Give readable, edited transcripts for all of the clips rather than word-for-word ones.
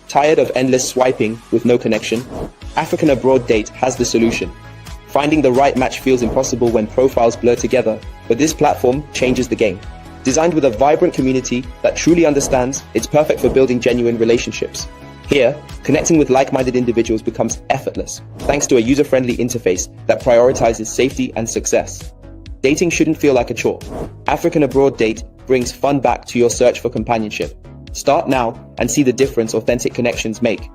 Tired of endless swiping with no connection? African Abroad Date has the solution. Finding the right match feels impossible when profiles blur together, but this platform changes the game. Designed with a vibrant community that truly understands, it's perfect for building genuine relationships. Here, connecting with like-minded individuals becomes effortless, thanks to a user-friendly interface that prioritizes safety and success. Dating shouldn't feel like a chore. African Abroad Date brings fun back to your search for companionship. Start now and see the difference authentic connections make.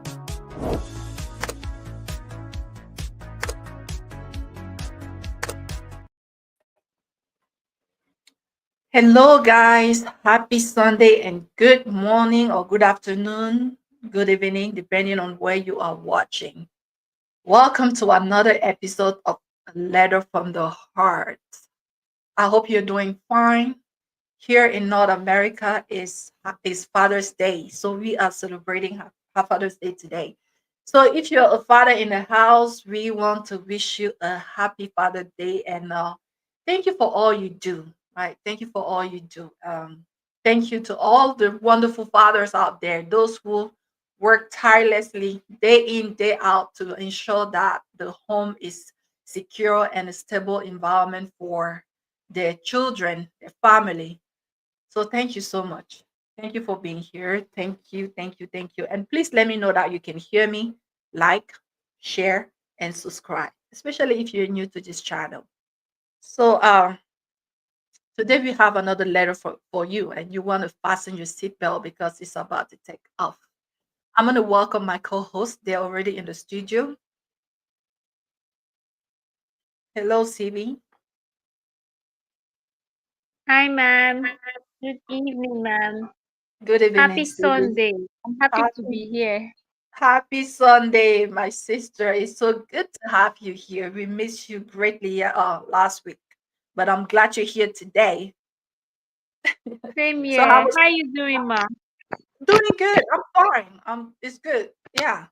Hello guys, happy Sunday and good morning or good afternoon, good evening, depending on where you are watching. Welcome to another episode of A Letter from the Heart. I hope you're doing fine. Here in North America is Father's Day, so we are celebrating our Father's Day today. So if you're a father in the house, we want to wish you a happy Father's Day and thank you for all you do. Right? Thank you for all you do. Thank you to all the wonderful fathers out there, those who work tirelessly day in, day out to ensure that the home is secure and a stable environment for their children, their family. So thank you so much. Thank you for being here. Thank you, thank you, thank you. And please let me know that you can hear me, like, share, and subscribe, especially if you're new to this channel. So today we have another letter for you, and you want to fasten your seatbelt because it's about to take off. I'm going to welcome my co-host. They're already in the studio. Hello, CB. Hi, ma'am. Good evening, ma'am. Good evening, Happy CB. Sunday. I'm happy to Happy, be here. happy Sunday, my sister. It's so good to have you here. We missed you greatly last week, but I'm glad you're here today. Same So how here. was How you doing, ma'am? doing good. I'm fine. It's good. Yeah.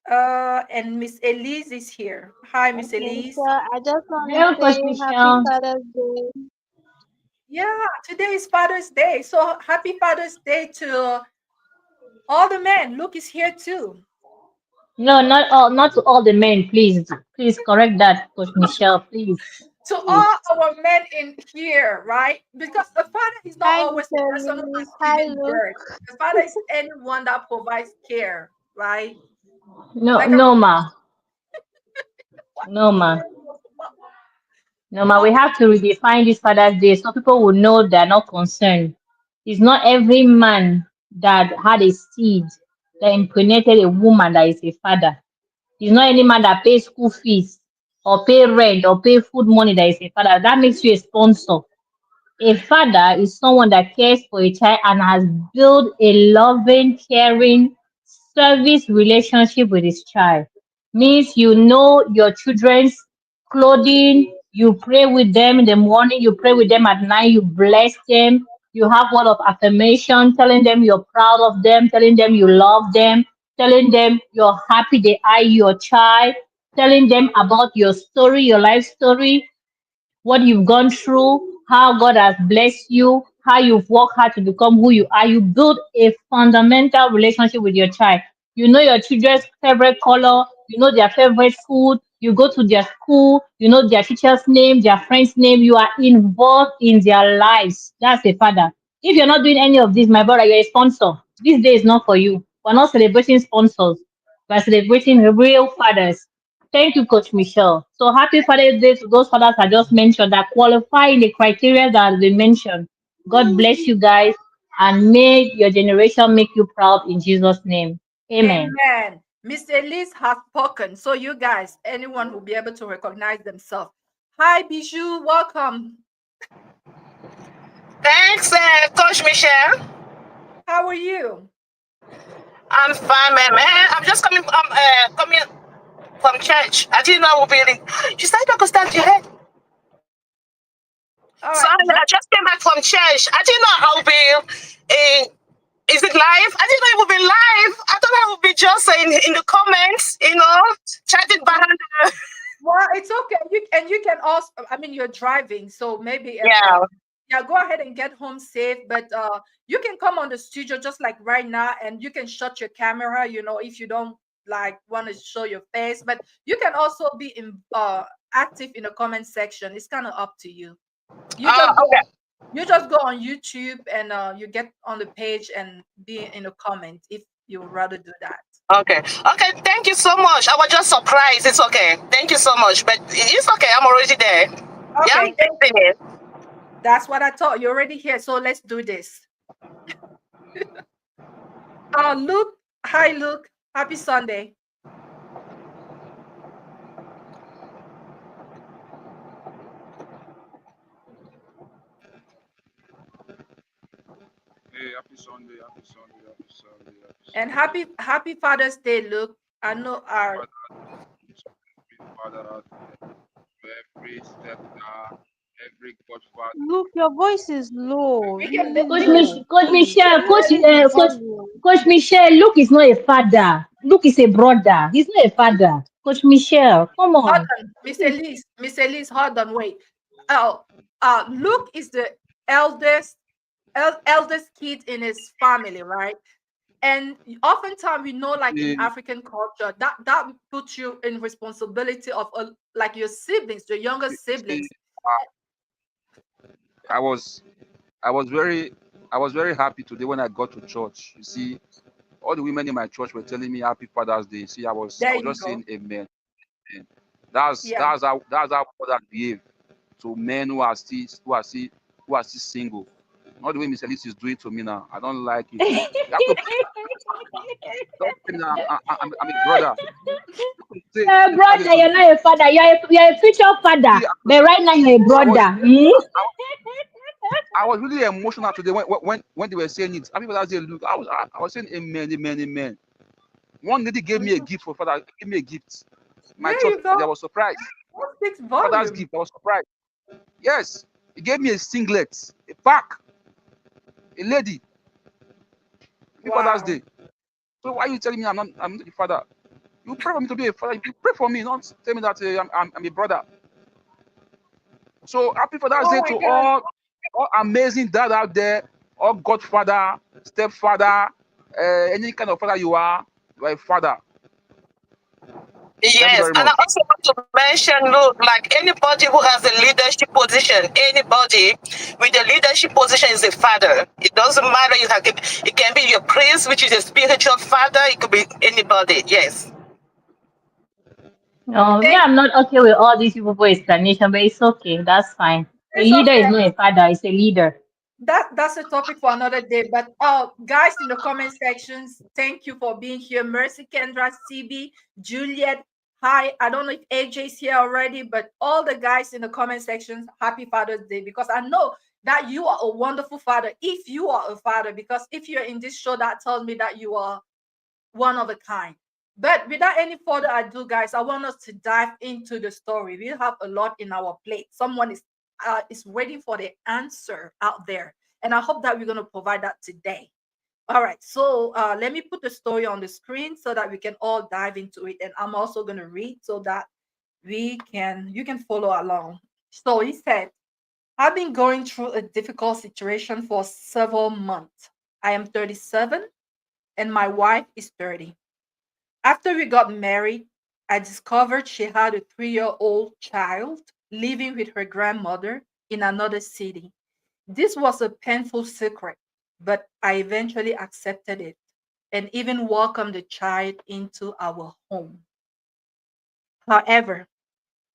And Miss Elise is here. Hi, Miss Okay, Elise. so I just want to Hello, Coach say happy Michelle. Father's Day. Yeah, today is Father's Day. So happy Father's Day to all the men. Luke is here too. No, not to all the men, please. Please correct that, Coach Michelle, please. To Please. all our men in here, right? Because the father is not Hi, always the Mr. person who has Lee. Hi, given Luke. birth. The father is anyone that provides care, right? No, Like no, our ma. No, ma. No, ma. We have to redefine this Father's Day so people will know they're not concerned. It's not every man that had a seed that impregnated a woman that is a father. It's not any man that pays school fees or pay rent or pay food money that is a father. That makes you a sponsor. A father is someone that cares for a child and has built a loving, caring, service relationship with his child. Means you know your children's clothing, you pray with them in the morning, you pray with them at night, you bless them, you have word of affirmation, telling them you're proud of them, telling them you love them, telling them you're happy they are your child, telling them about your story, your life story, what you've gone through, how God has blessed you, how you've worked hard to become who you are. You build a fundamental relationship with your child. You know your children's favorite color, you know their favorite food, you go to their school, you know their teacher's name, their friend's name, you are involved in their lives. That's a father. If you're not doing any of this, my brother, you're a sponsor. This day is not for you. We're not celebrating sponsors. We're celebrating real fathers. Thank you, Coach Michelle. So happy Father's Day to those fathers I just mentioned that qualify in the criteria that have been mentioned. God bless you guys and may your generation make you proud in Jesus' name. Amen. Amen. Miss Elise has spoken. So you guys, anyone will be able to recognize themselves. Hi, Bijou. Welcome. Thanks, Coach Michelle. How are you? I'm fine, man. I'm just coming from church. I didn't know I would be in. You started to stand your head. All So right. I just came back from church. I didn't know I would be in. Is it live? I didn't know it would be live. I thought I would be just in the comments, chatting behind. Well, it's okay. You can also. I mean, you're driving, so maybe Yeah. Yeah, go ahead and get home safe. But you can come on the studio just like right now, and you can shut your camera. If you don't like want to show your face, but you can also be active in the comment section. It's kind of up to you. You just go. Okay. You just go on YouTube and you get on the page and be in the comment if you would rather do that. Okay. Okay. Thank you so much. I was just surprised. It's okay. Thank you so much. But it's okay. I'm already there. Yeah, I'm Okay, getting it. that's what I thought. You're already here, so let's do this. Luke, hi Luke, happy Sunday. Hey, happy Sunday, happy Sunday, happy Sunday, happy And Sunday. happy Father's Day, Luke. I know our Father, every step now, every Godfather. Look, your voice is low, we can really make low. Coach Please Michelle, increase the volume. Coach Michelle, Luke is not a father. Luke is a brother. He's not a father. Coach Michelle, come hold on. on, Miss Elise, hold on, wait. Oh, Luke is the eldest kid in his family, right? And oftentimes we know, like in See, African culture, that puts you in responsibility of like your siblings, the younger see, siblings. I was, I was very, I was very happy today when I got to church. You see, all the women in my church were telling me Happy Father's Day. See, I There was you just go. saying Amen. Amen. Yeah. That's how fathers behave to men who are still single. Not the way Miss Elise is doing to me now. I don't like it. You have to don't say now. I'm a brother. Say, You're a say father brother, to me. you're not a father. You're a future father. See, But right now you're a I was brother. Hmm? I was really emotional today when they were saying it. Happy Father's Day, Luke. I was saying amen, amen, amen. One lady gave me a Mhm. gift for father. Gave me a gift. My There church, you go. I was surprised. That speaks Father's volume. gift. I was surprised. Yes, he gave me a singlet, a pack, a lady. Happy Father's Wow. Day. So why are you telling me I'm not the father? You pray for me to be a father. You pray for me, not tell me that I'm a brother. So happy Father's Oh Day my to God. all amazing dad out there, all godfather, stepfather, any kind of father you are a father. Thank you Yes, very and I much. also want to mention, look, like anybody who has a leadership position, anybody with a leadership position is a father. It doesn't matter. It can be your priest, which is a spiritual father. It could be anybody. Yes. No, me, Thank I'm not okay with all these people for explanation, but it's okay. That's fine. A It's leader is okay. not a father, it's a leader. That's a topic for another day. But guys in the comment sections, thank you for being here. Mercy, Kendra, CB, Juliet. Hi. I don't know if AJ's here already, but all the guys in the comment sections, happy Father's Day, because I know that you are a wonderful father. If you are a father, because if you're in this show, that tells me that you are one of a kind. But without any further ado, guys, I want us to dive into the story. We have a lot in our plate. Someone is waiting for the answer out there, and I hope that we're going to provide that today. All right, so let me put the story on the screen so that we can all dive into it, and I'm also going to read so that you can follow along. So he said, "I've been going through a difficult situation for several months. I am 37, and my wife is 30. After we got married, I discovered she had a 3-year-old child living with her grandmother in another city. This was a painful secret, but I eventually accepted it and even welcomed the child into our home. However,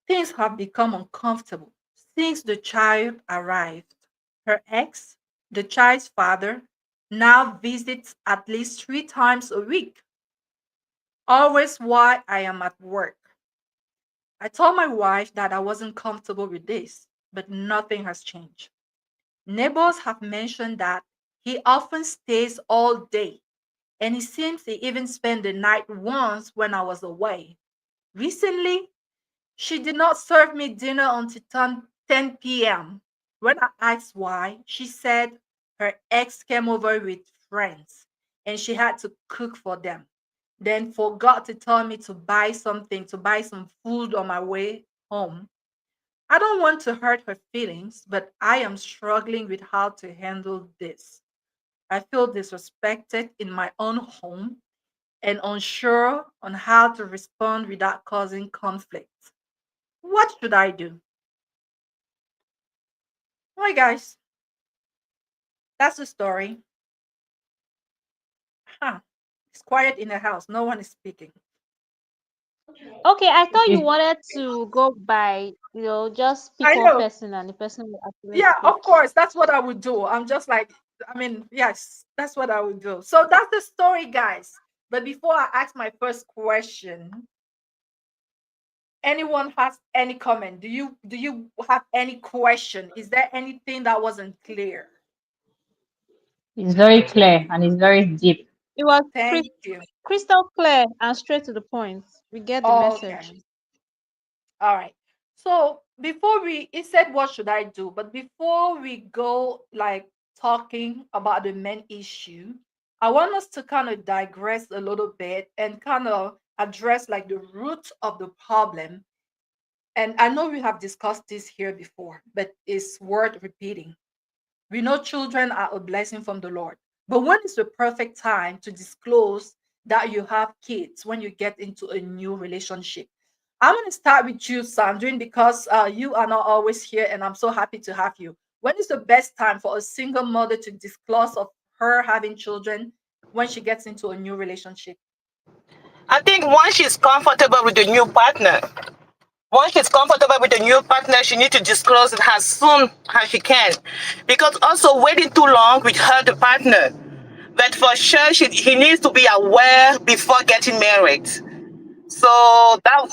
things have become uncomfortable since the child arrived. Her ex, the child's father, now visits at least 3 times a week, always while I am at work. I told my wife that I wasn't comfortable with this, but nothing has changed. Neighbors have mentioned that he often stays all day, and it seems he even spent the night once when I was away. Recently, she did not serve me dinner until 10 p.m. When I asked why, she said her ex came over with friends and she had to cook for them. Then forgot to tell me to buy some food on my way home. I don't want to hurt her feelings, but I am struggling with how to handle this. I feel disrespected in my own home and unsure on how to respond without causing conflict. What should I do? All right, guys, that's the story. Huh. It's quiet in the house. No one is speaking. Okay, I thought you Okay. wanted to go by, just I speak one know. person and the person will actually Yeah, speak. of course. That's what I would do. I'm just like, I mean, yes, that's what I would do. So that's the story, guys. But before I ask my first question, anyone has any comment? Do you have any question? Is there anything that wasn't clear? It's very clear and it's very deep. It was Thank you. crystal clear and straight to the point. We get the Okay. message. All right. So before we, it said, what should I do? But before we go like talking about the main issue, I want us to kind of digress a little bit and kind of address like the root of the problem. And I know we have discussed this here before, but it's worth repeating. We know children are a blessing from the Lord. But when is the perfect time to disclose that you have kids when you get into a new relationship? I'm going to start with you, Sandrine, because you are not always here and I'm so happy to have you. When is the best time for a single mother to disclose of her having children when she gets into a new relationship? I think once she's comfortable with the new partner, once she's comfortable with the new partner, she needs to disclose it as soon as she can. Because also waiting too long with her, the partner. But for sure, he needs to be aware before getting married. So that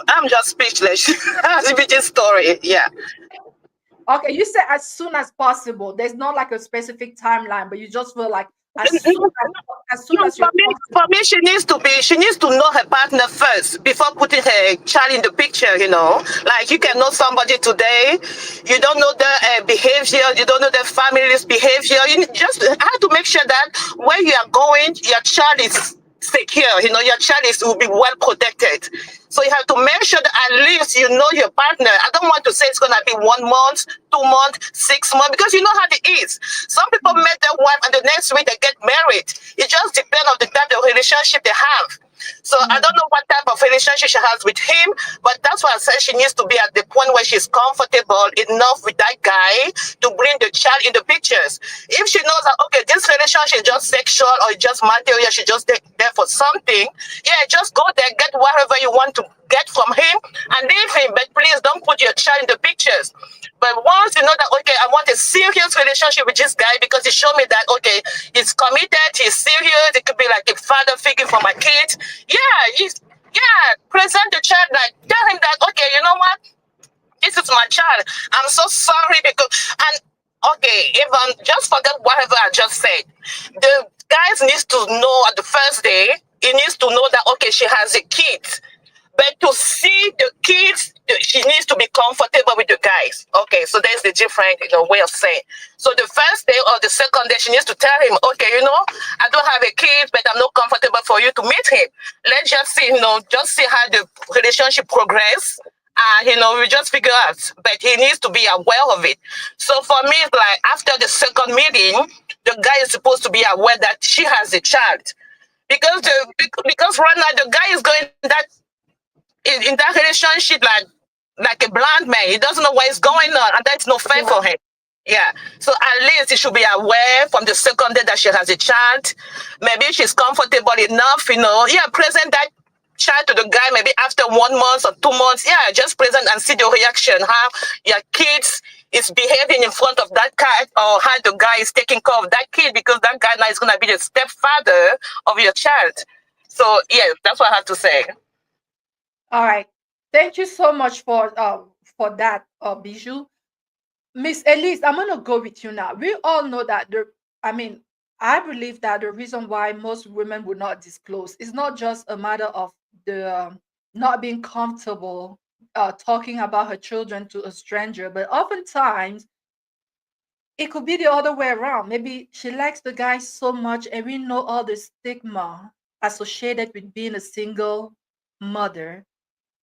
I'm just speechless. That's a bit story. Yeah. Okay, you said as soon as possible. There's not like a specific timeline, but you just feel like as soon as For you're me, comfortable. she needs to know her partner first before putting her child in the picture. Like you can know somebody today, you don't know their behavior, you don't know their family's behavior. You just have to make sure that where you are going, your child is secure. Your child will be well protected. So you have to make sure that at least you know your partner. I don't want to say it's gonna be 1 month, 2 months, 6 months, because you know how it is. Some people met their wife and the next week they get married. It just depends on the type of relationship they have. So I don't Mm. know what type of relationship she has with him, but that's why I said she needs to be at the point where she's comfortable enough with that guy to bring the child in the pictures. If she knows that okay, this relationship is just sexual or just material, she's just there for something, yeah, just go there, get whatever you want to get from him and leave him. But please don't put your child in the pictures. But once you know that okay, I want a serious relationship with this guy because he showed me that okay, he's committed, he's serious, it could be like a father figure for my kids. Yeah, present the child, like tell him that okay, you know what? This is my child. I'm so sorry because and okay, even just forget whatever I just said. The guys needs to know at the first day, he needs to know that okay, she has a kid. But to see the kids, she needs to be comfortable with the guys. Okay, so there's the different way of saying. So the first day or the second day, she needs to tell him, okay, I don't have a kid, but I'm not comfortable for you to meet him. Let's just see, just see how the relationship progress. We just figure out, but he needs to be aware of it. So for me, it's like after the second meeting, the guy is supposed to be aware that she has a child because right now the guy is going in that relationship like a blind man. He doesn't know what is going on, and that's no fair Yeah. for him. Yeah. So at least he should be aware from the second day that she has a child. Maybe she's comfortable enough, yeah, present that child to the guy maybe after 1 month or 2 months. Yeah, just present and see the reaction, how your kids is behaving in front of that guy or how the guy is taking care of that kid because that guy now is gonna be the stepfather of your child. So yeah, that's what I have to say. All right. Thank you so much for that, Bijou. Miss Elise, I'm gonna go with you now. We all know that I mean, I believe that the reason why most women would not disclose is not just a matter of the not being comfortable talking about her children to a stranger, but oftentimes it could be the other way around. Maybe she likes the guy so much, and we know all the stigma associated with being a single mother.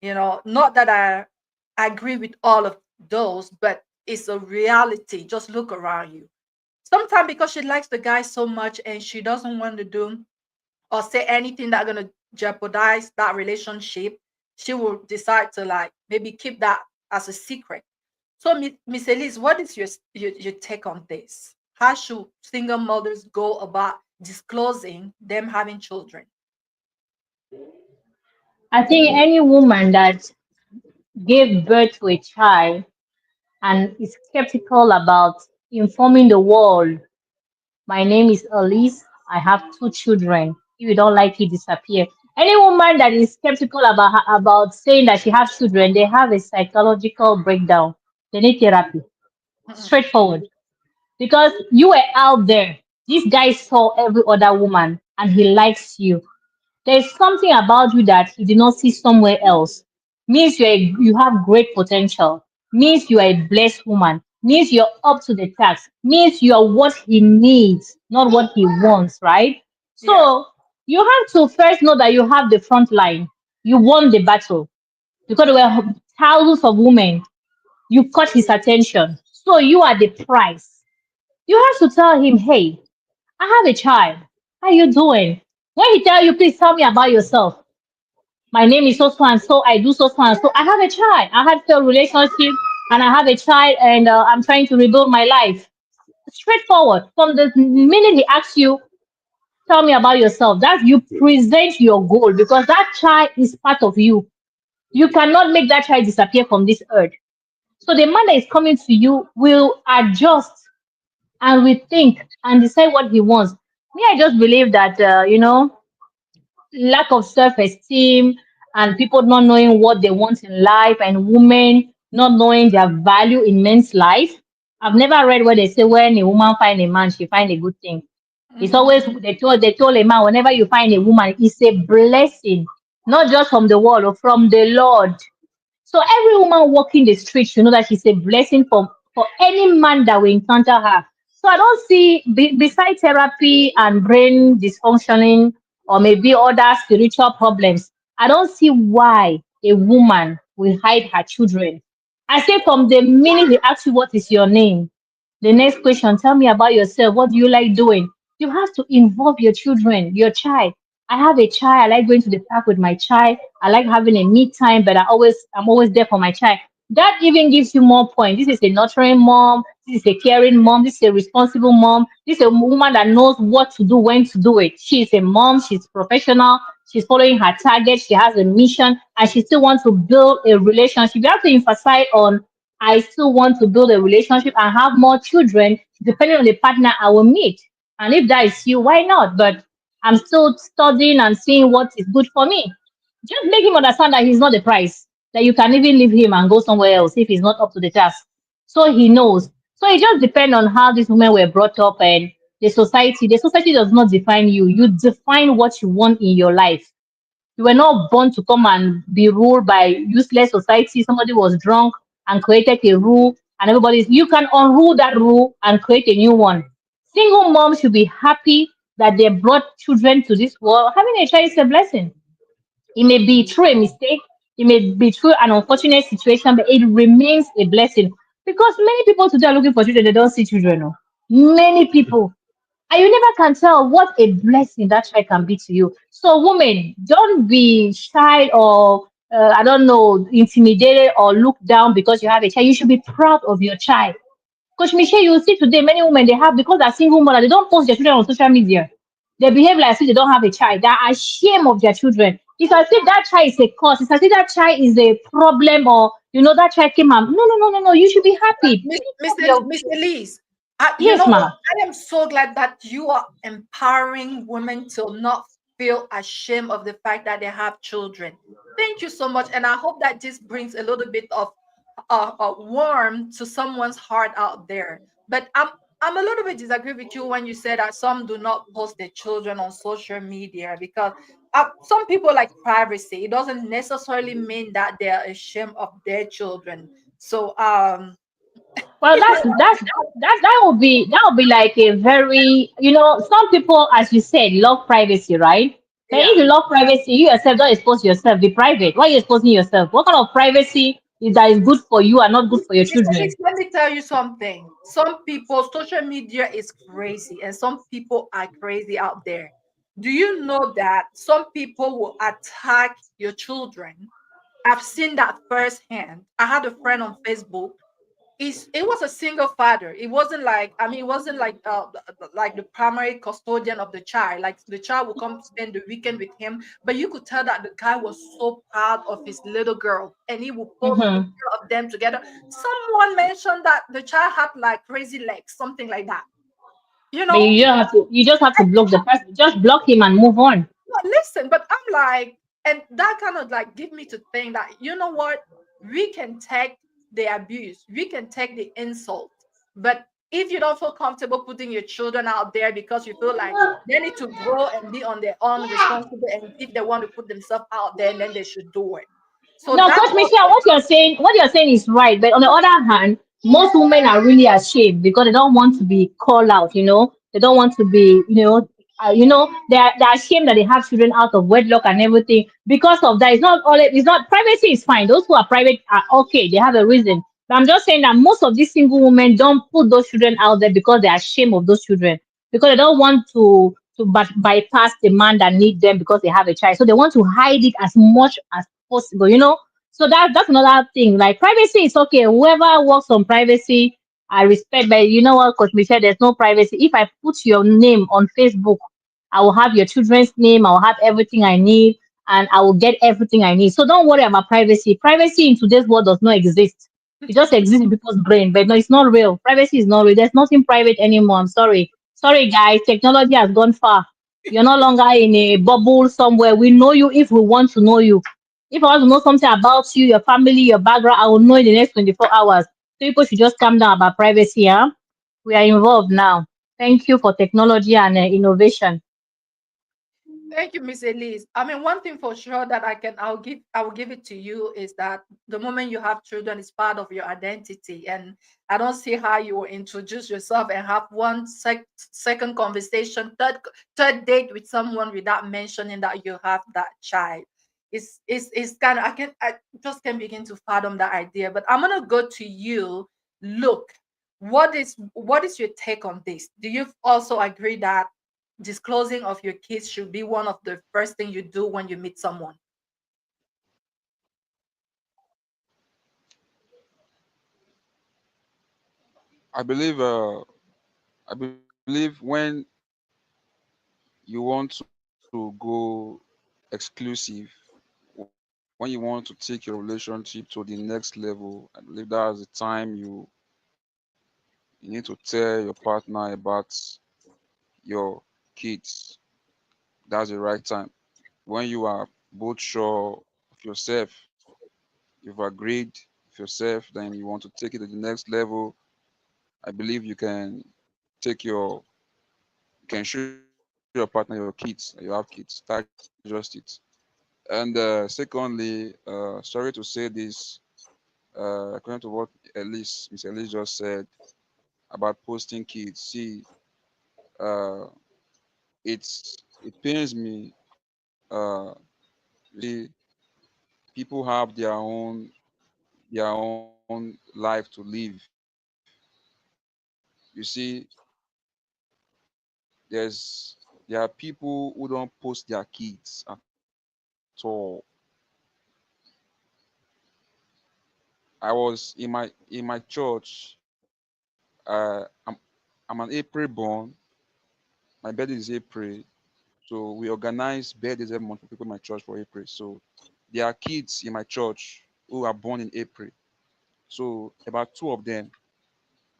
Not that agree with all of those, but it's a reality. Just look around you. Sometimes because she likes the guy so much and she doesn't want to do or say anything that's gonna jeopardize that relationship, she will decide to like maybe keep that as a secret. So, Miss Elise, what is your take on this? How should single mothers go about disclosing them having children? I think any woman that gave birth to a child and is skeptical about informing the world, my name is Elise, I have two children. If you don't like it, disappear. Any woman that is skeptical about saying that she has children, they have a psychological breakdown. They need therapy. Mm-mm, Straightforward. Because you were out there. This guy saw every other woman and he likes you. There's something about you that he did not see somewhere else. Means you have great potential. Means you are a blessed woman. Means you're up to the task. Means you are what he needs, not what he wants, right? yeah. So you have to first know that you have the front line. You won the battle because there were thousands of women. You caught his attention. So you are the prize. You have to tell him, hey, I have a child. How you doing? When he tell you, please tell me about yourself. My name is so and so. I do so and so. I have a child. I had failed relationship, and I have a child, and I'm trying to rebuild my life. Straightforward. From the minute he asks you, tell me about yourself. That you present your goal because that child is part of you. You cannot make that child disappear from this earth. So the man that is coming to you will adjust and rethink and decide what he wants. Me, I just believe that lack of self-esteem and people not knowing what they want in life and women not knowing their value in men's life. I've never read where they say when a woman find a man, she find a good thing. It's always Mm-hmm. they told a man whenever you find a woman, it's a blessing, not just from the world or from the Lord. So every woman walking the street should know that she's a blessing for any man that will encounter her. So I don't see, beside therapy and brain dysfunctioning or maybe other spiritual problems, I don't see why a woman will hide her children. I say from the minute they ask you what is your name, the next question, tell me about yourself. What do you like doing? You have to involve your children, your child. I have a child. I like going to the park with my child. I like having a me time, but I'm always there for my child. That even gives you more points. This is a nurturing mom. This is a caring mom. This is a responsible mom. This is a woman that knows what to do, when to do it. She is a mom. She's professional. She's following her target. She has a mission, and she still wants to build a relationship. You have to emphasize on I still want to build a relationship and have more children, depending on the partner I will meet. And if that is you, why not? But I'm still studying and seeing what is good for me. Just make him understand that he's not the price, that you can even leave him and go somewhere else if he's not up to the task. So he knows. So it just depends on how these women were brought up and the society. The society does not define you. You define what you want in your life. You were not born to come and be ruled by useless society. Somebody was drunk and created a rule, and everybody's you can unrule that rule and create a new one. Single moms should be happy that they brought children to this world. Having a child is a blessing. It may be through a mistake, it may be through an unfortunate situation, but it remains a blessing. Because many people today are looking for children, they don't see children. Oh. Many people. And you never can tell what a blessing that child can be to you. So, women, don't be shy or I don't know, intimidated or looked down because you have a child. You should be proud of your child. Coach Michelle, you will see today many women they have because they're single mother, they don't post their children on social media. They behave like as if they don't have a child. They are ashamed of their children. It's as if that child is a cause. It's as if that child is a problem or that child came out. No, no, no, no, no. You should be happy. Miss, Take care of Mr. your Mr. Lees, you yes, know what? ma'am. I am so glad that you are empowering women to not feel ashamed of the fact that they have children. Thank you so much, and I hope that this brings a little bit of warmth to someone's heart out there. But I'm a little bit disagree with you when you said that some do not post their children on social media because some people like privacy. It doesn't necessarily mean that they're ashamed of their children. So Well, that would be like a very some people, as you said, love privacy, right? Then if yeah. you love privacy, you yourself don't expose yourself. Be private. Why are you exposing yourself? What kind of privacy that is good for you and not good for your children. Let me tell you something. Some people, social media is crazy, and some people are crazy out there. Do you know that some people will attack your children? I've seen that firsthand. I had a friend on Facebook. It was a single father. It wasn't like, I mean, it wasn't like the primary custodian of the child. Like the child would come spend the weekend with him, but you could tell that the guy was so proud of his little girl, and he would post Mm-hmm. picture of them together. Someone mentioned that the child had like crazy legs, something like that. You But know, you just have to block the person. Just block him and move on. no, listen, but I'm like, and that kind of like give me to think that, you know what, we can take the abuse, we can take the insult, but if you don't feel comfortable putting your children out there because you feel like they need to grow and be on their own responsible, and if they want to put themselves out there, then they should do it. So No, that's Coach Michelle, what you're saying is right. But on the other hand, most women are really ashamed because they don't want to be called out. They don't want to be, they're ashamed that they have children out of wedlock and everything. Because of that, it's not all. It's not privacy is fine. Those who are private are okay. They have a reason. But I'm just saying that most of these single women don't put those children out there because they are ashamed of those children, because they don't want to bypass the man that need them because they have a child. So they want to hide it as much as possible. So that's another thing. Like privacy is okay. Whoever works on privacy, I respect. But you know what, Coach Michelle, there's no privacy. If I put your name on Facebook, I will have your children's name. I will have everything I need, and I will get everything I need. So don't worry about privacy. Privacy in today's world does not exist. It just exists in people's brain, but no, it's not real. Privacy is not real. There's nothing private anymore. I'm sorry. Sorry, guys. Technology has gone far. You're no longer in a bubble somewhere. We know you if we want to know you. If I want to know something about you, your family, your background, I will know in the next 24 hours. So people should just calm down about privacy. Huh? We are involved now. Thank you for technology and innovation. thank you, Miss Elise. I mean, one thing for sure that I will give it to you is that the moment you have children is part of your identity, and I don't see how you will introduce yourself and have one second conversation, third date with someone without mentioning that you have that child. It's kind of, I just can't begin to fathom that idea. But I'm gonna go to you. Look, what is your take on this? Do you also agree that disclosing of your kids should be one of the first thing you do when you meet someone? I believe when you want to go exclusive, when you want to take your relationship to the next level, I believe that's the time you need to tell your partner about your kids. That's the right time. When you are both sure of yourself, you've agreed with yourself, then you want to take it to the next level. I believe you can show your partner your kids, that you have kids. That's just it. And secondly, sorry to say this, according to what Miss Elise just said about posting kids. See, uh, it pains me. You see, people have their own life to live. You see, there are people who don't post their kids at all. I was in my church. I'm an April born. My birthday is April. So we organize birthdays every month for people in my church for April. So there are kids in my church who are born in April. So about two of them,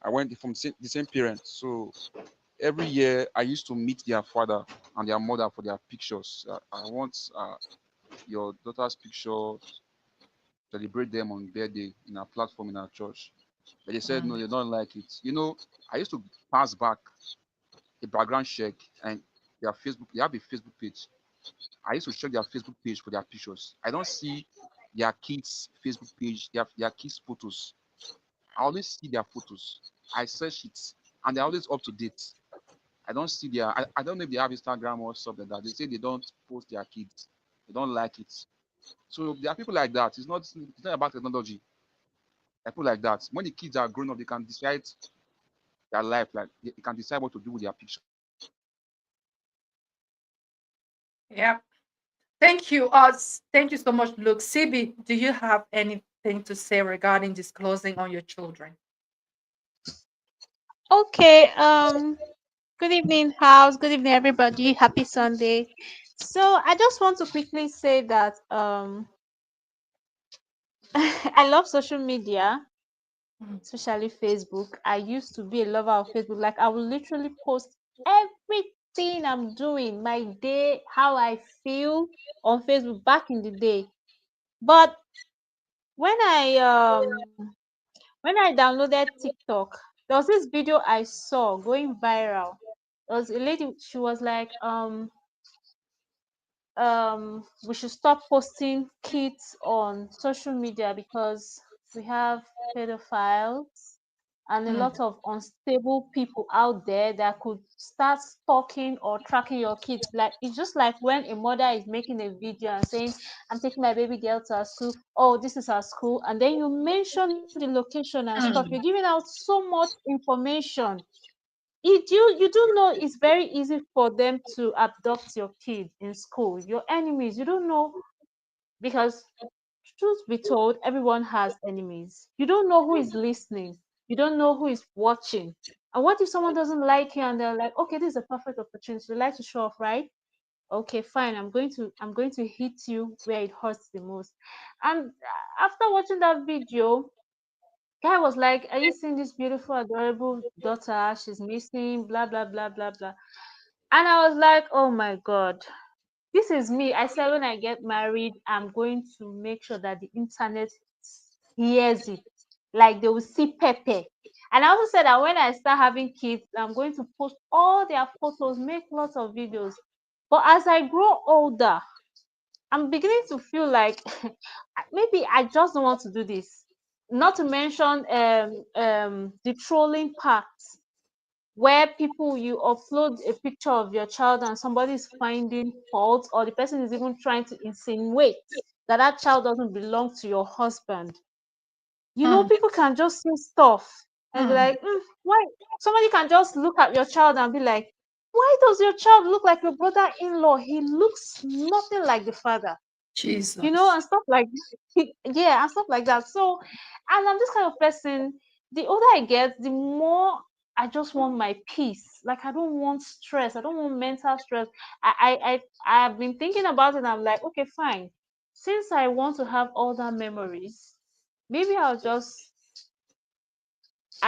I went from the same parents. So every year I used to meet their father and their mother for their pictures. I want your daughter's picture, celebrate them on birthday in our platform in our church. But they said no, Mm. they don't like it. I used to pass back a background check and their Facebook. They have a Facebook page. I used to check their Facebook page for their pictures. I don't see their kids' Facebook page, their kids' photos. I always see their photos. I search it, and they're always up to date. I don't see I don't know if they have Instagram or something like that. They say they don't post their kids. They don't like it. So there are people like that. It's not about technology. I put like that. When the kids are grown up, they can decide their life. Like they can decide what to do with their picture. Yeah. Thank you. Thank you so much, Luke. CB, do you have anything to say regarding disclosing on your children? Okay. Good evening, house. Good evening, everybody. Happy Sunday. So I just want to quickly say that I love social media, Mm. especially Facebook. I used to be a lover of Facebook. Like I will literally post everything I'm doing, my day, how I feel on Facebook back in the day. But when I downloaded TikTok, there was this video I saw going viral. There was a lady, she was like, we should stop posting kids on social media because we have pedophiles and a Mm. lot of unstable people out there that could start stalking or tracking your kids. Like it's just like when a mother is making a video and saying, I'm taking my baby girl to our school, oh, this is our school, and then you mention the location and stuff. You're Mm. giving out so much information. You do know it's very easy for them to abduct your kid in school, your enemies. You don't know, because truth be told, everyone has enemies. You don't know who is listening, you don't know who is watching. And what if someone doesn't like you and they're like, okay, this is a perfect opportunity, they like to show off, right? Okay, fine, I'm going to hit you where it hurts the most. And after watching that video, guy was like, are you seeing this beautiful adorable daughter, she's missing, blah blah blah blah blah. And I was like, oh my god, this is me. I said when I get married, I'm going to make sure that the internet hears it, like they will see Pepe. And I also said that when I start having kids, I'm going to post all their photos, make lots of videos. But as I grow older, I'm beginning to feel like maybe I just don't want to do this. Not to mention the trolling part, where people, you upload a picture of your child and somebody is finding fault, or the person is even trying to insinuate that that child doesn't belong to your husband. Mm. People can just say stuff and be Mm. like, why? Somebody can just look at your child and be like, why does your child look like your brother-in-law? He looks nothing like the father. Jesus. And stuff like yeah, and stuff like that. So, and I'm this kind of person, the older I get, the more I just want my peace. Like I don't want stress, I don't want mental stress. I've been thinking about it and I'm like, okay, fine, since I want to have all that memories, maybe I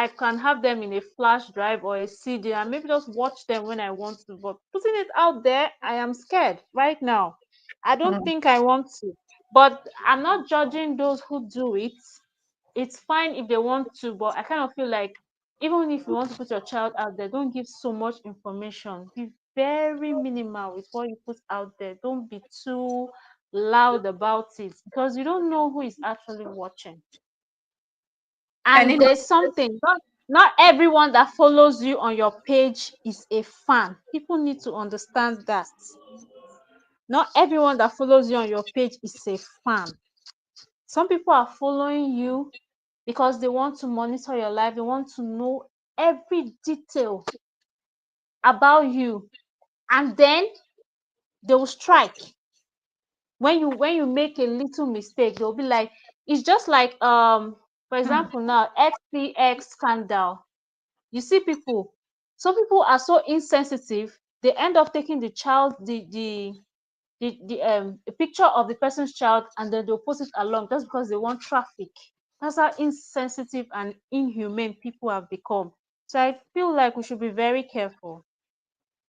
can have them in a flash drive or a CD and maybe just watch them when I want to. But putting it out there, I am scared right now. I don't Mm. think I want to. But I'm not judging those who do it. It's fine if they want to, but I kind of feel like even if you want to put your child out there, don't give so much information. Be very minimal with what you put out there. Don't be too loud about it because you don't know who is actually watching. And And in there's something, not everyone that follows you on your page is a fan. People need to understand that. Not everyone that follows you on your page is a fan. Some people are following you because they want to monitor your life, they want to know every detail about you, and then they will strike. When you make a little mistake, they'll be like, it's just like for Mm. example now, XCX scandal. You see people, some people are so insensitive, they end up taking the child, the a picture of the person's child, and then they'll post it along just because they want traffic. That's how insensitive and inhumane people have become. So I feel like we should be very careful,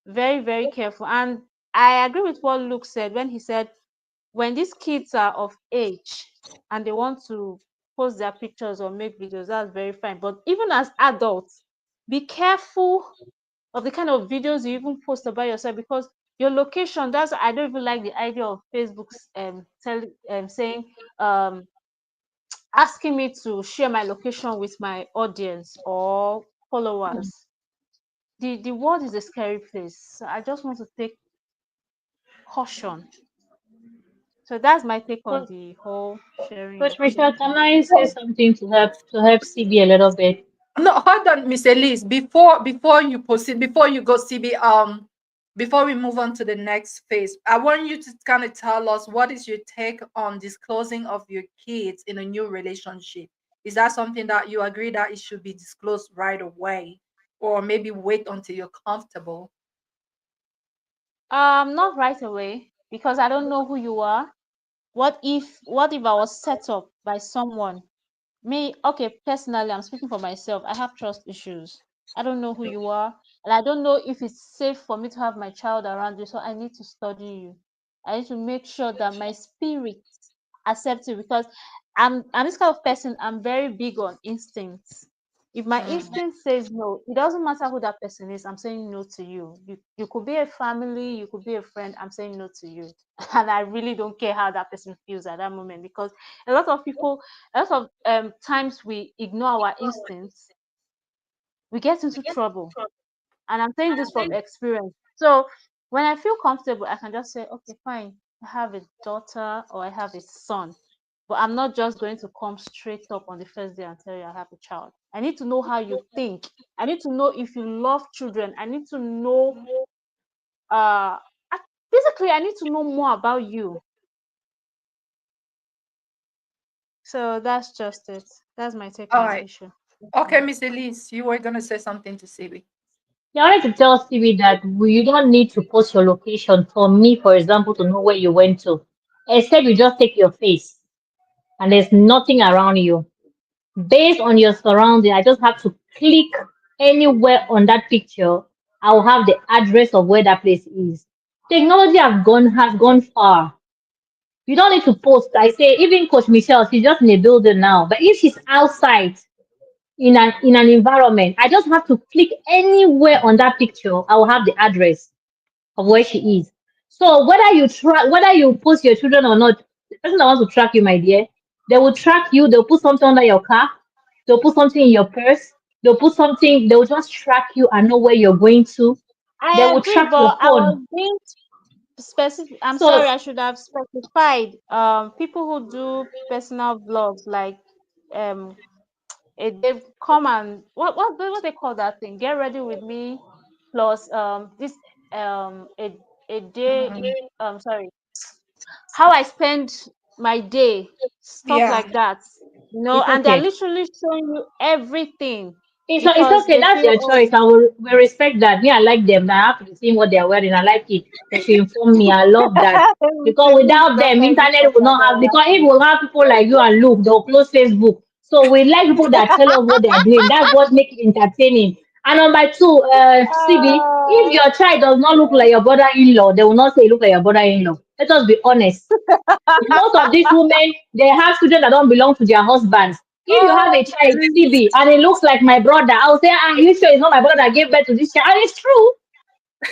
very very careful. And I agree with what Luke said when he said, when these kids are of age and they want to post their pictures or make videos, that's very fine. But even as adults, be careful of the kind of videos you even post about yourself, because your location, that's, I don't even like the idea of Facebook's saying, um asking me to share my location with my audience or followers. The world is a scary place, so I just want to take caution. So that's my take on Co- the whole sharing your Coach kid Michelle, can thing. I say something to help CB a little bit? No, hold on, Miss Elise. Before you proceed, before you go, CB, before we move on to the next phase, I want you to kind of tell us what is your take on disclosing of your kids in a new relationship. Is that something that you agree that it should be disclosed right away, or maybe wait until you're comfortable? Not right away because I don't know who you are. What if I was set up by someone? Me, okay, personally, I'm speaking for myself. I have trust issues. I don't know who you are, and I don't know if it's safe for me to have my child around you. So I need to study you. I need to make sure that my spirit accepts you because I'm this kind of person. I'm very big on instincts. If my Mm. instinct says no, it doesn't matter who that person is. I'm saying no to you. You could be a family, you could be a friend. I'm saying no to you, and I really don't care how that person feels at that moment because a lot of people, a lot of times we ignore our instincts, we get into trouble. And I'm saying this from experience. So when I feel comfortable, I can just say, okay, fine, I have a daughter or I have a son. But I'm not just going to come straight up on the first day and tell you I have a child. I need to know how you think. I need to know if you love children. I need to know basically I need to know more about you. So that's just it. That's my take All on the right. issue. Okay, Miss Elise, you were gonna say something to CB. Yeah, I wanted to tell Stevie that you don't need to post your location for me, for example, to know where you went to. Except you just take your face and there's nothing around you. Based on your surrounding, I just have to click anywhere on that picture. I'll have the address of where that place is. Technology has gone far. You don't need to post. I say even Coach Michelle, she's just in a building now. But if she's outside in an environment, I just have to click anywhere on that picture. I will have the address of where she is. So whether you post your children or not, the person that wants to track you, my dear, they will track you. They'll put something under your car. They'll put something in your purse. They'll put something. They'll just track you and know where you're going to. They I will agree, track your but I was phone. being specific. I'm So sorry, I should have specified. People who do personal vlogs, like um, they come and what they call that thing? Get ready with me, plus this a day. Mhm. Sorry, how I spend my day, stuff Yeah. like that. it's And they're okay. literally showing you everything It's because okay. they That's feel, their oh, choice. We respect that. Me, I like them. I have to be seeing what they're wearing. I like it. They should inform me. I love that. Because Mr. Lee, without don't them, tell me internet stuff will like not have. that. Because if we have people like you and Luke, they'll close Facebook. So we like people that tell us what they're doing. That's what makes it entertaining. And number two, CB, if Uh, your child does not look like your brother-in-law, they will not say look like your brother-in-law. Let us be honest. Most of these women, they have children that don't belong to their husbands. If you have Oh, a child, please. CB, and it looks like my brother, I'll say, are you sure it's not my brother that gave birth to this child? And it's true.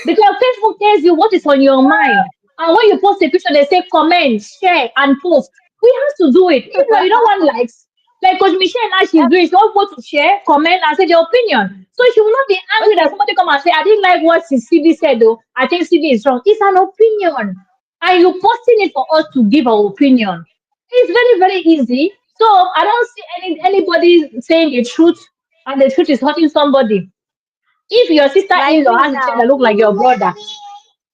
Because Facebook tells you what is on your mind. And when you post a picture, they say comment, share, and post. We have to do it. If not, you don't want likes. Like Coach Michelle now she's doing, she wants people to share, comment, and say their opinion. So she will not be angry that okay, somebody come and say, I didn't like what CB said, though. I think CB is wrong. It's an opinion. And you posting it for us to give our opinion. It's very, very easy. So I don't see anybody saying the truth, and the truth is hurting somebody. If your like sister-in-law me has a child that now. look like your brother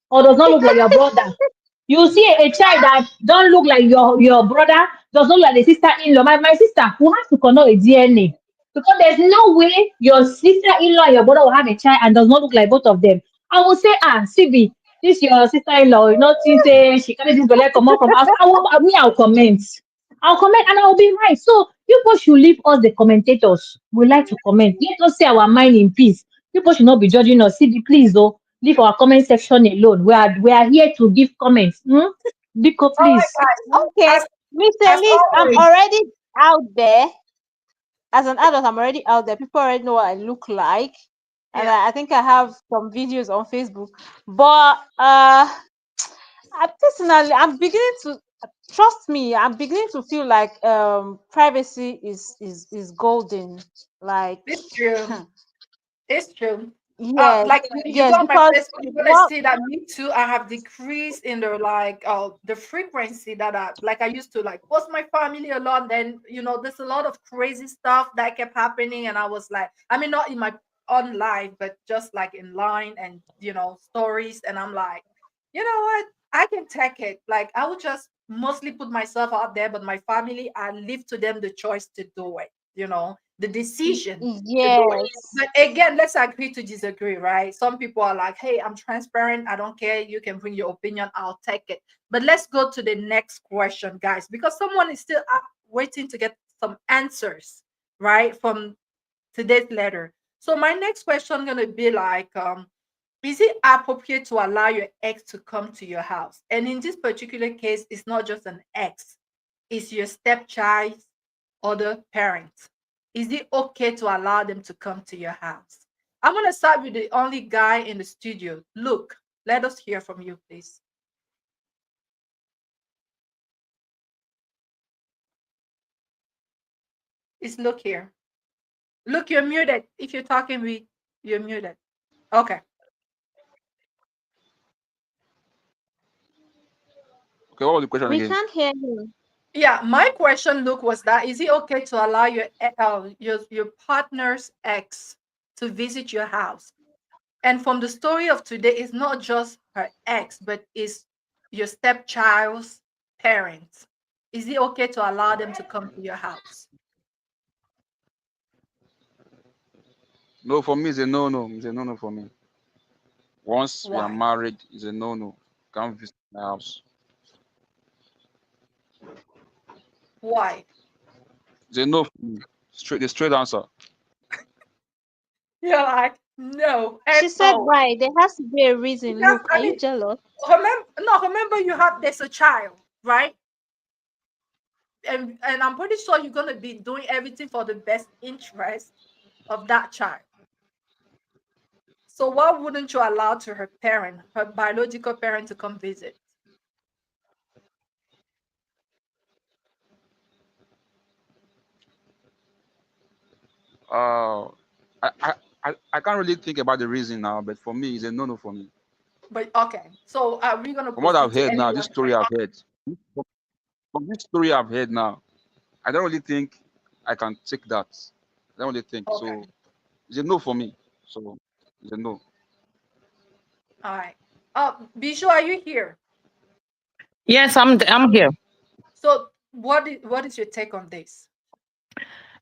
or does not look like your brother, you see a child that don't look like your brother, does not look like the sister-in-law. My sister who has to conduct a DNA because there's no way your sister-in-law and your brother will have a child and does not look like both of them. I will say, CB, this your sister-in-law, you know, think say she carry this belly come out from us. I'll comment. I'll comment and I'll be right. So people should leave us the commentators. We like to comment. Let us say our mind in peace. People should not be judging us. CB, please, though, leave our comment section alone. We are here to give comments. Biko, All right, please. guys. Okay, Mr. As Lee, I'm always. already out there. As an adult, I'm already out there. People already know what I look like. And Yeah. I think I have some videos on Facebook. But I'm beginning to trust me, I'm beginning to feel like privacy is golden. Like It's true. It's true. Yes, Like you yes, go on my because Facebook, you're gonna what see that me too. I have decreased in the like the frequency that I like. I used to like post my family a lot. Then there's a lot of crazy stuff that kept happening, and I was like, I mean, not in my on live, but just like in line and stories. And I'm like, you know what? I can take it. Like I would just mostly put myself out there, but my family, I leave to them the choice to do it. The decision to do it. yes. But again, let's agree to disagree, right? Some people are like, hey, I'm transparent. I don't care. You can bring your opinion. I'll take it. But let's go to the next question, guys, because someone is still waiting to get some answers, right, from today's letter. So my next question going to be like, is it appropriate to allow your ex to come to your house? And in this particular case, it's not just an ex, it's your stepchild's other parent. Is it okay to allow them to come to your house? I'm going to start with the only guy in the studio. Luke, let us hear from you, please. Is Luke here? Luke, you're muted. If you're talking, you're muted. Okay. Okay, what was the question We again? can't hear you. Yeah, my question, Luke, was that is it okay to allow your partner's ex to visit your house? And from the story of today, it's not just her ex, but it's your stepchild's parents. Is it okay to allow them to come to your house? No, for me, it's a no-no. It's a no-no for me. Once we are Why? married, it's a no-no. Can't visit my house. Why? It's a no for me. The straight answer. You're like, no, She and said no. why? There has to be a reason. Because Look, I are you mean, jealous? remember you have there's a child, right? And I'm pretty sure you're gonna be doing everything for the best interest of that child. So why wouldn't you allow to her parent, her biological parent, to come visit? Uh, I can't really think about the reason now, but for me, it's a no-no for me. But okay, so are we gonna From what proceed I've to heard now, this anyone? story I've heard, from this story I've heard now, I don't really think I can take that. I don't really think Okay, so. It's a no for me. So it's a no. all right. Bijou, are you here? Yes, I'm here. So what is your take on this?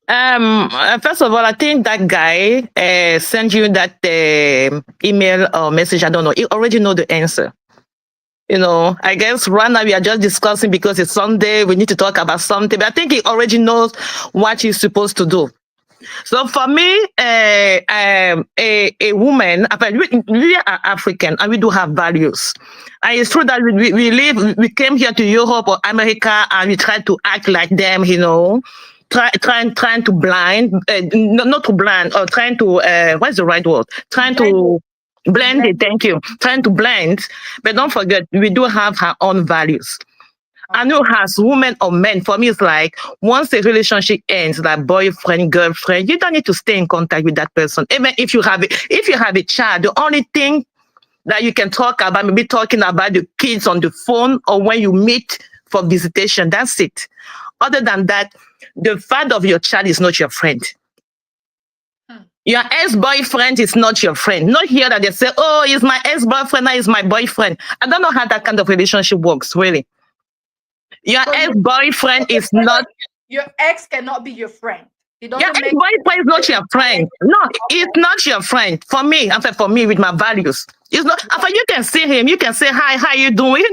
First of all, I think that guy sent you that email or message. I don't know. He already know the answer. I guess right now we are just discussing because it's Sunday. We need to talk about something. But I think he already knows what he's supposed to do. So for me, a woman, we are African and we do have values. And it's true Right. that we came here to Europe or America and we try to act like them, trying to blind, not to blind, or trying to, what's the right word? Trying Blended. to blend it, Blended. thank you. Trying to blend, but don't forget, we do have our own values. I Okay. know as women or men, for me, it's like once a relationship ends, like boyfriend, girlfriend, you don't need to stay in contact with that person. Even if you have a child, the only thing that you can talk about, maybe talking about the kids on the phone or when you meet for visitation. That's it. Other than that, the father of your child is not your friend. Hmm. Your ex-boyfriend is not your friend. Not here that they say, oh, he's my ex-boyfriend, now he's my boyfriend. I don't know how that kind of relationship works, really. Your So ex-boyfriend is so not your ex cannot be your friend. It your doesn't make ex-boyfriend is sense not to your be my friend. ex. No, it's Okay. not your friend. For me, with my values. It's not Right. you can see him, you can say hi, how you doing,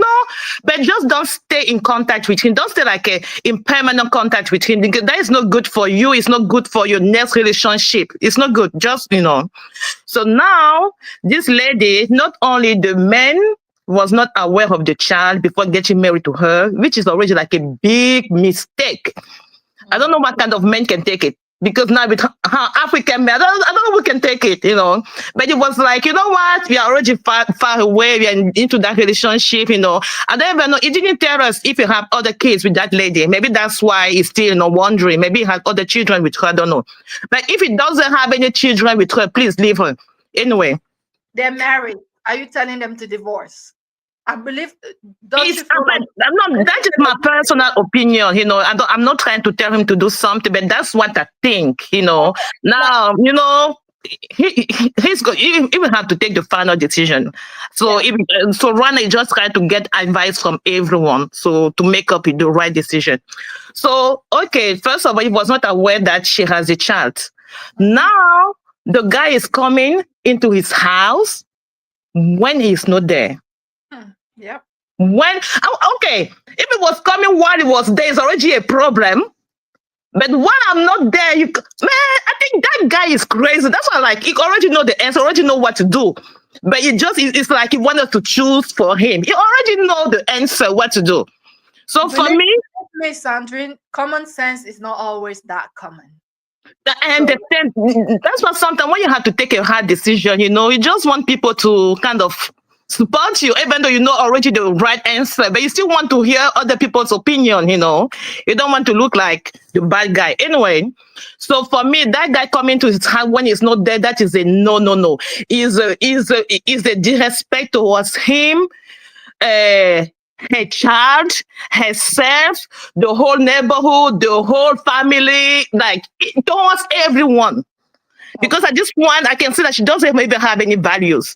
but just don't stay in contact with him. Don't stay like in permanent contact with him because that is not good for you. It's not good for your next relationship. It's not good. Just. So now this lady, not only the man was not aware of the child before getting married to her, which is already like a big mistake. I don't Mm. know what kind of men can take it. Because now with African men, I don't know who can take it. But it was like, you know what? We are already far away. We are into that relationship. I don't even know. He didn't tell us if he have other kids with that lady. Maybe that's why he's still, wondering. Maybe he has other children with her. I don't know. But if he doesn't have any children with her, please leave her. Anyway, They're married. Are you telling them to divorce? I believe, don't it's you feel like I'm not, this that is is my an personal opinion. I'm not trying to tell him to do something, but that's what I think. okay. Like, Now, he will have to take the final decision. So yeah. if so, Rana is just trying to get advice from everyone, so to make up the right decision. So okay, first of all, he was not aware that she has a child. Mhm. Now the guy is coming into his house when he's not there. Yep. Okay, if it was coming while he was there, it's already a problem. But when I'm not there, man, I think that guy is crazy. That's why, like, he already know the answer, already know what to do. But it's like he wanted to choose for him. He already know the answer, what to do. So for Believe me, me, Sandrine, common sense is not always that common. I So understand. That's why sometimes when you have to take a hard decision, you just want people to kind of support you, even though you know already the right answer, but you still want to hear other people's opinion. You don't want to look like the bad guy. Anyway, so for me, that guy coming to his house when he's not there, that is a no, no, no. Is a disrespect towards him, uh, her child, herself, the whole neighborhood, the whole family, like towards everyone. Because okay. at this point, I can see that she doesn't even have any values.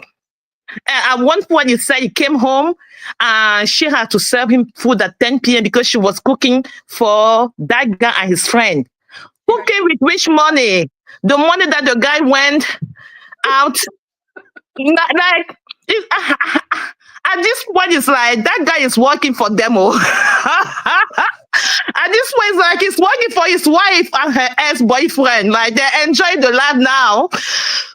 At one point, he said he came home and she had to serve him food at 10 p.m. because she was cooking for that guy and his friend. Right. Cooking with which money? The money that the guy went out, like, at this point, it's like that guy is working for them. Oh. At this point, it's like he's working for his wife and her ex-boyfriend. Like they're enjoying the life now.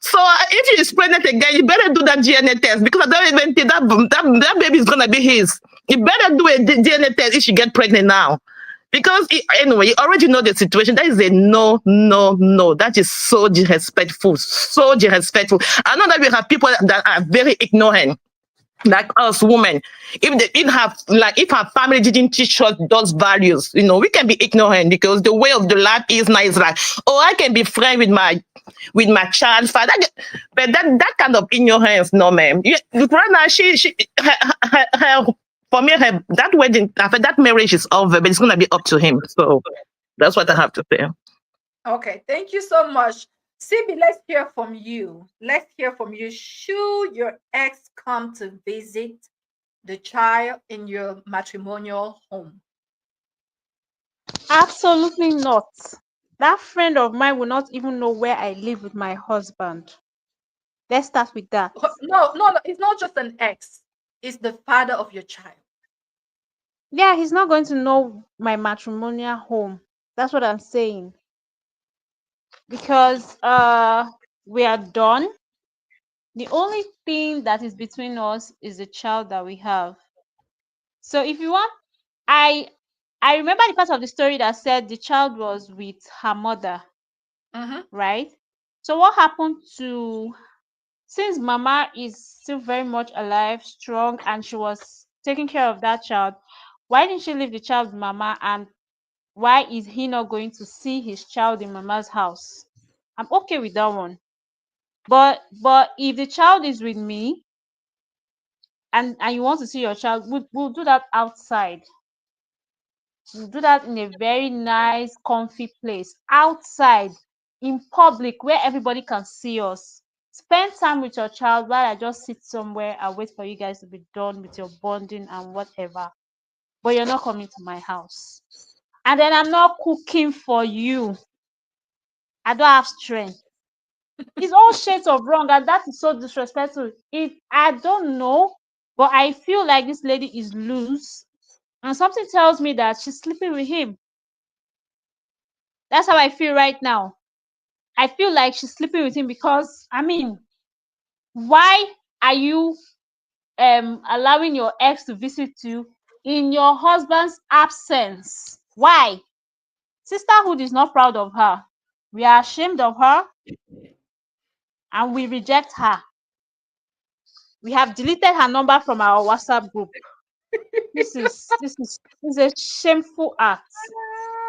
So if he is pregnant again, you better do that DNA test because I don't even think that baby is gonna be his. You better do a DNA test if she get pregnant now. Because anyway, you already know the situation. That is a no, no, no. That is so disrespectful. So disrespectful. I know that we have people that are very ignorant like us women. If her family didn't teach us those values, we can be ignorant because the way of the life is now is like, oh, I can be friends with my child father. But that kind of ignorance, no, ma'am. Right now, her for me, that wedding, after that marriage is over, but it's gonna be up to him. So that's what I have to say. Okay. Thank you so much. Sibi, let's hear from you. Let's hear from you. Should your ex come to visit the child in your matrimonial home? Absolutely not. That friend of mine will not even know where I live with my husband. Let's start with that. No, no, no. It's not just an ex. It's the father of your child. Yeah, he's not going to know my matrimonial home. That's what I'm saying. Because we are done. The only thing that is between us is the child that we have. So if you want, I I remember the part of the story that said the child was with her mother, Mm-hmm. right? So what happened to, since mama is still very much alive, strong, and she was taking care of that child, why didn't she leave the child with mama, and why is he not going to see his child in mama's house? I'm okay with that one. But if the child is with me, and you want to see your child, we'll do that outside. We'll do that in a very nice, comfy place, outside, in public, where everybody can see us. Spend time with your child while I just sit somewhere and wait for you guys to be done with your bonding and whatever. But you're not coming to my house. And then I'm not cooking for you. I don't have strength. It's all shades of wrong, and that is so disrespectful. I don't know, but I feel like this lady is loose, and something tells me that she's sleeping with him. That's how I feel right now. I feel like she's sleeping with him because, I mean, why are you allowing your ex to visit you in your husband's absence? Why? Sisterhood is not proud of her. We are ashamed of her and we reject her. We have deleted her number from our WhatsApp group. This is a shameful act.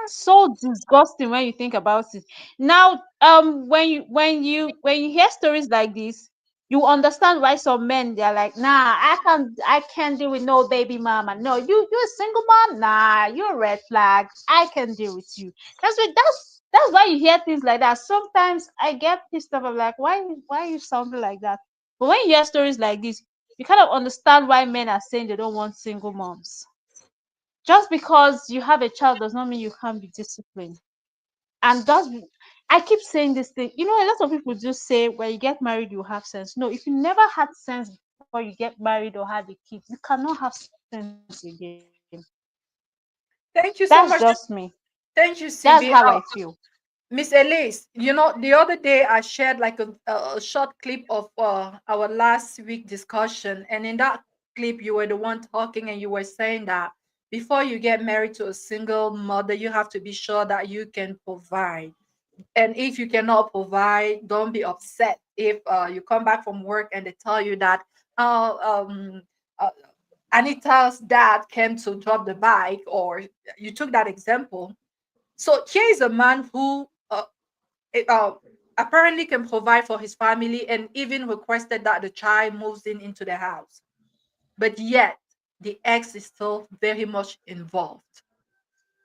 So disgusting when you think about it. Now, when you hear stories like this, You understand why some men they're like, nah, I can't deal with no baby mama. No, you're a single mom. Nah, you're a red flag. I can deal with you. That's why you hear things like that. Sometimes I get pissed off. I'm like, why are you sounding like that? But when you hear stories like this, you kind of understand why men are saying they don't want single moms. Just because you have a child does not mean you can't be disciplined. And that's I keep saying this thing. A lot of people just say when you get married you have sense. No, if you never had sense before you get married or had a kid, you cannot have sense again. That's Thank you just so me. much. Thank you, That's how CB. I feel. Miss Elise, the other day I shared like a short clip of our last week discussion, and in that clip, you were the one talking, and you were saying that before you get married to a single mother, you have to be sure that you can provide. And if you cannot provide, don't be upset if you come back from work and they tell you that uh, um, uh, Anita's dad came to drop the bike, or you took that example. So here is a man who eh, uh, apparently can provide for his family and even requested that the child moves in into the house. But yet, the ex is still very much involved.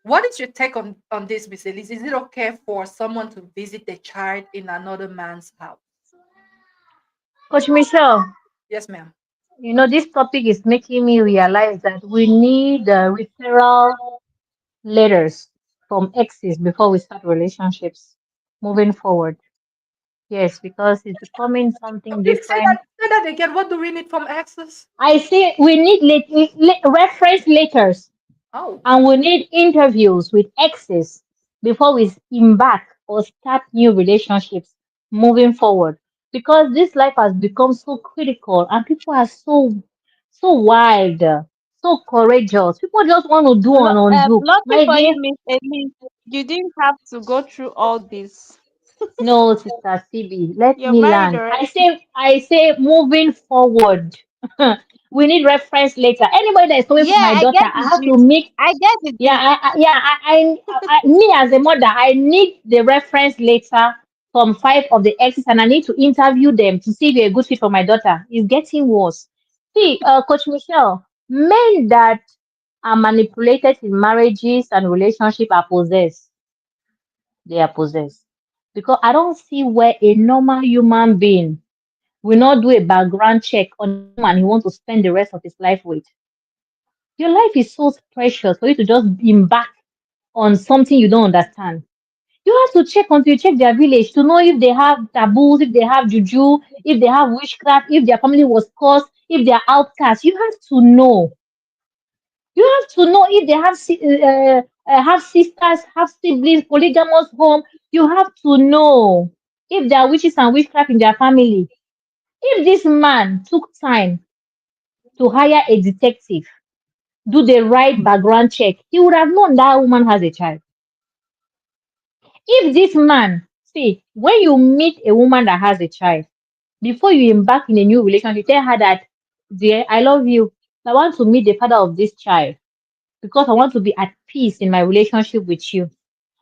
What is your take on this, Miss Elise? Is it okay for someone to visit the child in another man's house? Coach Michelle, Yes, ma'am. this topic is making me realize that we need referral letters from exes before we start relationships moving forward. Yes, because it's becoming something Okay, different. say that again. What do we need from exes? I say we need reference letters Oh, and we need interviews with exes before we embark or start new relationships moving forward. Because this life has become so critical and people are so wild, so courageous. People just want to do and undo. Lucky My for you, dear, Miss Elise, you didn't have to go through all this. no, Sister CB, let You're me married land. already. I say, moving forward. We need reference later. Anybody that is coming Yeah, for my I daughter, get I the have to gist. make. I get the Yeah, gist. me as a mother, I need the reference later from five of the exes, and I need to interview them to see if they're a good fit for my daughter. It's getting worse. See, Coach Michelle, men that are manipulated in marriages and relationship are possessed. They are possessed. Because I don't see where a normal human being will not do a background check on a woman he wants to spend the rest of his life with. Your life is so precious for you to just embark on something you don't understand. You have to check until you check their village to know if they have taboos, if they have juju, if they have witchcraft, if their family was cursed, if they are outcasts. You have to know. You have to know if they have sisters, have siblings, polygamous home. You have to know if there are witches and witchcraft in their family. If this man took time to hire a detective, do the right background check, he would have known that woman has a child. If this man, see, when you meet a woman that has a child, before you embark in a new relationship, tell her that, dear, I love you. I want to meet the father of this child because I want to be at peace in my relationship with you.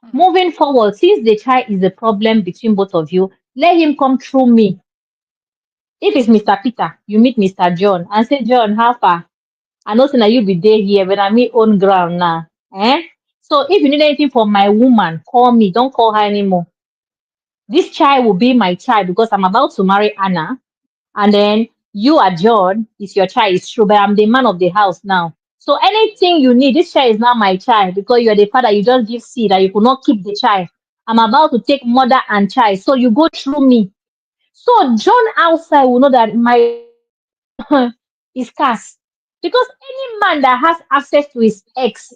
mhm. Moving forward, since the child is the problem between both of you, let him come through me. If it's Mr. Peter, you meet Mr. John and say, John, how far? I know that you be there here, but I'm on ground now. Eh? So if you need anything from my woman, call me. Don't call her anymore. This child will be my child because I'm about to marry Anna. And then you are John, is your child, it's true, but I'm the man of the house now. So anything you need, this child is not my child because you are the father, you just give seed and you could not keep the child. I'm about to take mother and child. So you go through me. So John outside will know that my daughter is cast. Because any man that has access to his ex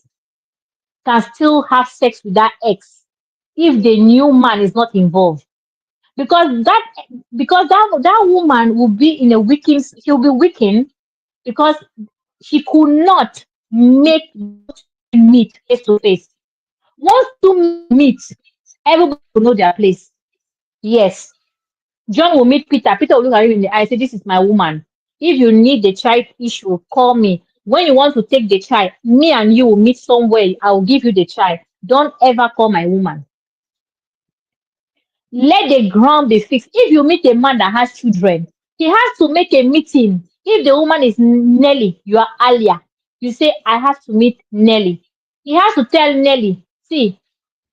can still have sex with that ex if the new man is not involved. Because that woman will be in a weakened, she'll be weakened because she could not make those two men meet face to face. Once two men meet, everybody will know their place. Yes. John will meet Peter. Peter will look at him in the eye and say, this is my woman. If you need the child issue, call me. When you want to take the child, me and you will meet somewhere. I will give you the child. Don't ever call my woman. Let the ground be fixed. If you meet a man that has children, He has to make a meeting. If the woman is Nelly, you are Alia. You say, I have to meet Nelly. He has to tell Nelly, see,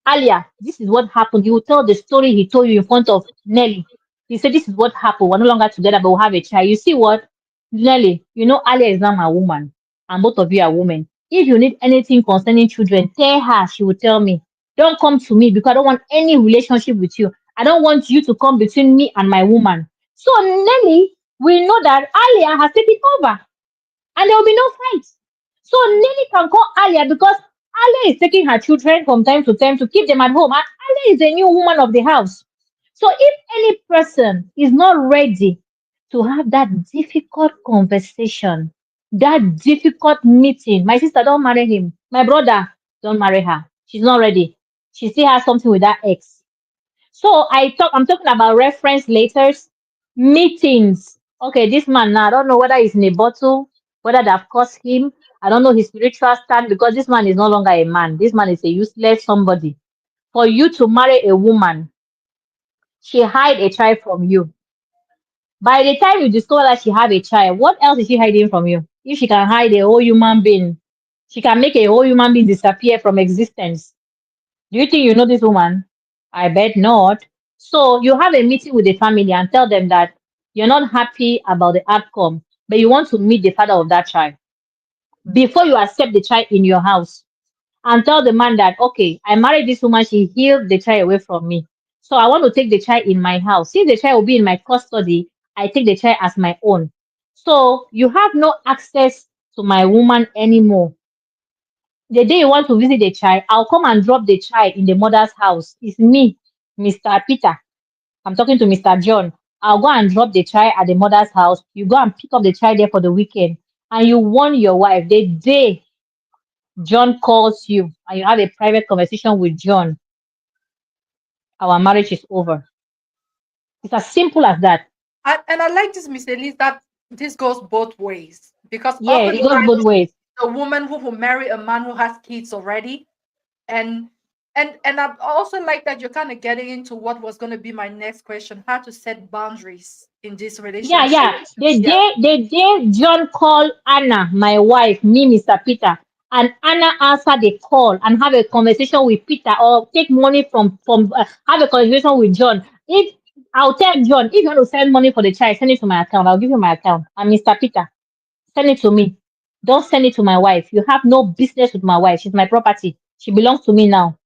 Alia, this is what happened. He will tell the story he told you in front of Nelly. He said, this is what happened. We're no longer together, but we'll have a child. You see what? Nelly, you know, Alia is now my woman, and both of you are women. If you need anything concerning children, tell her, she will tell me. Don't come to me because I don't want any relationship with you. I don't want you to come between me and my woman. So Nelly will know that Alia has taken over and there will be no fight. So Nelly can call Alia because Alia is taking her children from time to time to keep them at home. And Alia is the new woman of the house. So if any person is not ready to have that difficult conversation, that difficult meeting, my sister, don't marry him. My brother, don't marry her. She's not ready. She still has something with that ex. So I'm talking about reference letters, meetings. Okay, this man now, I don't know whether he's in a bottle, whether they've caused him. I don't know his spiritual stand because this man is no longer a man. This man is a useless somebody. For you to marry a woman, she hide a child from you. By the time you discover that she have a child, what else is she hiding from you? If she can hide a whole human being, she can make a whole human being disappear from existence. Do you think you know this woman? I bet not. So you have a meeting with the family and tell them that you're not happy about the outcome, but you want to meet the father of that child before you accept the child in your house. And tell the man that, okay, I married this woman, she healed the child away from me. So I want to take the child in my house. Since the child will be in my custody, I take the child as my own. So you have no access to my woman anymore. The day you want to visit the child, I'll come and drop the child in the mother's house. It's me, Mr. Peter. I'm talking to Mr. John. I'll go and drop the child at the mother's house. You go and pick up the child there for the weekend. And you warn your wife the day John calls you and you have a private conversation with John, our marriage is over. It's as simple as that. And I like this, Miss Elise, that this goes both ways because Yeah, it goes oftentimes both ways. a woman who will marry a man who has kids already, and and I also like that you're kind of getting into what was going to be my next question: how to set boundaries in this Yeah, relationship. yeah. Yeah. The day John called Anna, my wife, me, Mr. Peter, and Anna answer the call and have a conversation with Peter or take money from have a conversation with John. If I'll tell John, if you want to send money for the child, send it to my account. I'll give you my account. And Mr. Peter, send it to me. Don't send it to my wife. You have no business with my wife. She's my property. She belongs to me now.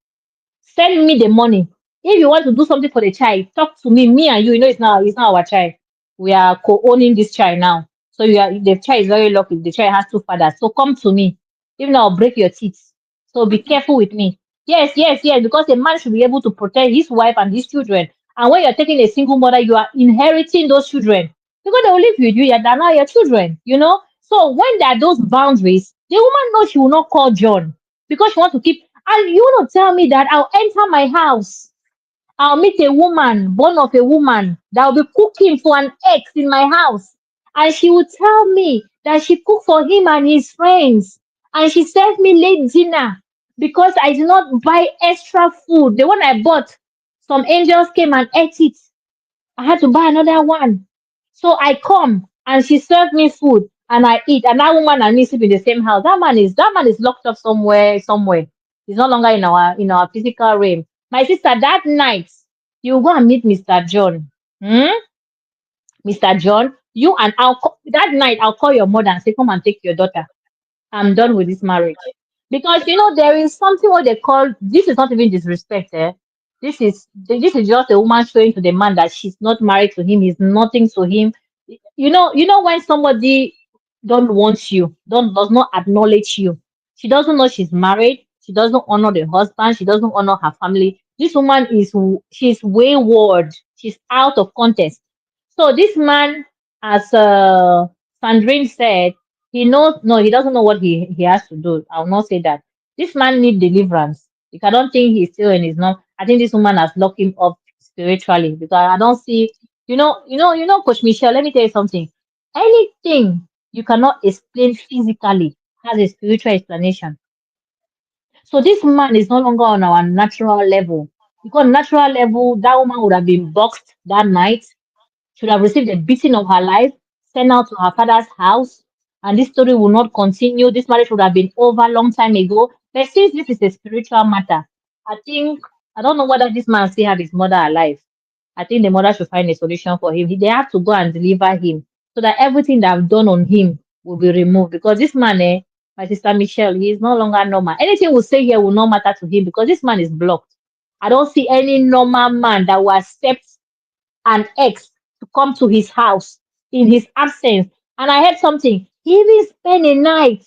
Send me the money. If you want to do something for the child, talk to me. Me and you, you know, it's not our child. We are co-owning this child now. So the child is very lucky. The child has two fathers. So come to me. If not, I'll break your teeth. So be careful with me. Yes, yes, yes. Because a man should be able to protect his wife and his children. And when you're taking a single mother, you are inheriting those children. Because they will live with you, they're not your children, you know. So when there are those boundaries, the woman knows she will not call John because she wants to keep. And you want to tell me that I'll enter my house, I'll meet a woman, born of a woman, that will be cooking for an ex in my house. And she will tell me that she cooked for him and his friends. And she served me late dinner because I did not buy extra food. The one I bought, some angels came and ate it. I had to buy another one. So I come and she served me food and I eat. And that woman and me sleep in the same house. That man is locked up somewhere. He's no longer in our physical realm. My sister, that night, you go and meet Mr. John. Hmm? Mr. John, that night I'll call your mother and say, come and take your daughter. I'm done with this marriage. Because there is something what they call this is not even disrespect, eh? This is just a woman showing to the man that she's not married to him, he's nothing to him. You know when somebody don't want you, don't does not acknowledge you. She doesn't know she's married, she doesn't honor the husband, she doesn't honor her family. This woman she's wayward, she's out of context. So this man, as Sandrine said, he knows no, he doesn't know what he has to do. I will not say that. This man need deliverance. If I don't think he's still in his not, I think this woman has locked him up spiritually because I don't see. Coach Michelle. Let me tell you something. Anything you cannot explain physically has a spiritual explanation. So this man is no longer on our natural level. Because natural level, that woman would have been boxed that night. should have received the beating of her life, sent out to her father's house, and this story will not continue. This marriage would have been over long time ago. But since this is a spiritual matter, I think I don't know whether this man still have his mother alive. I think the mother should find a solution for him. They have to go and deliver him so that everything that I've done on him will be removed. Because this man, my sister Michelle, he is no longer normal. Anything we say here will not matter to him because this man is blocked. I don't see any normal man that will accept an ex to come to his house in his absence. And I heard something. He even spent a night.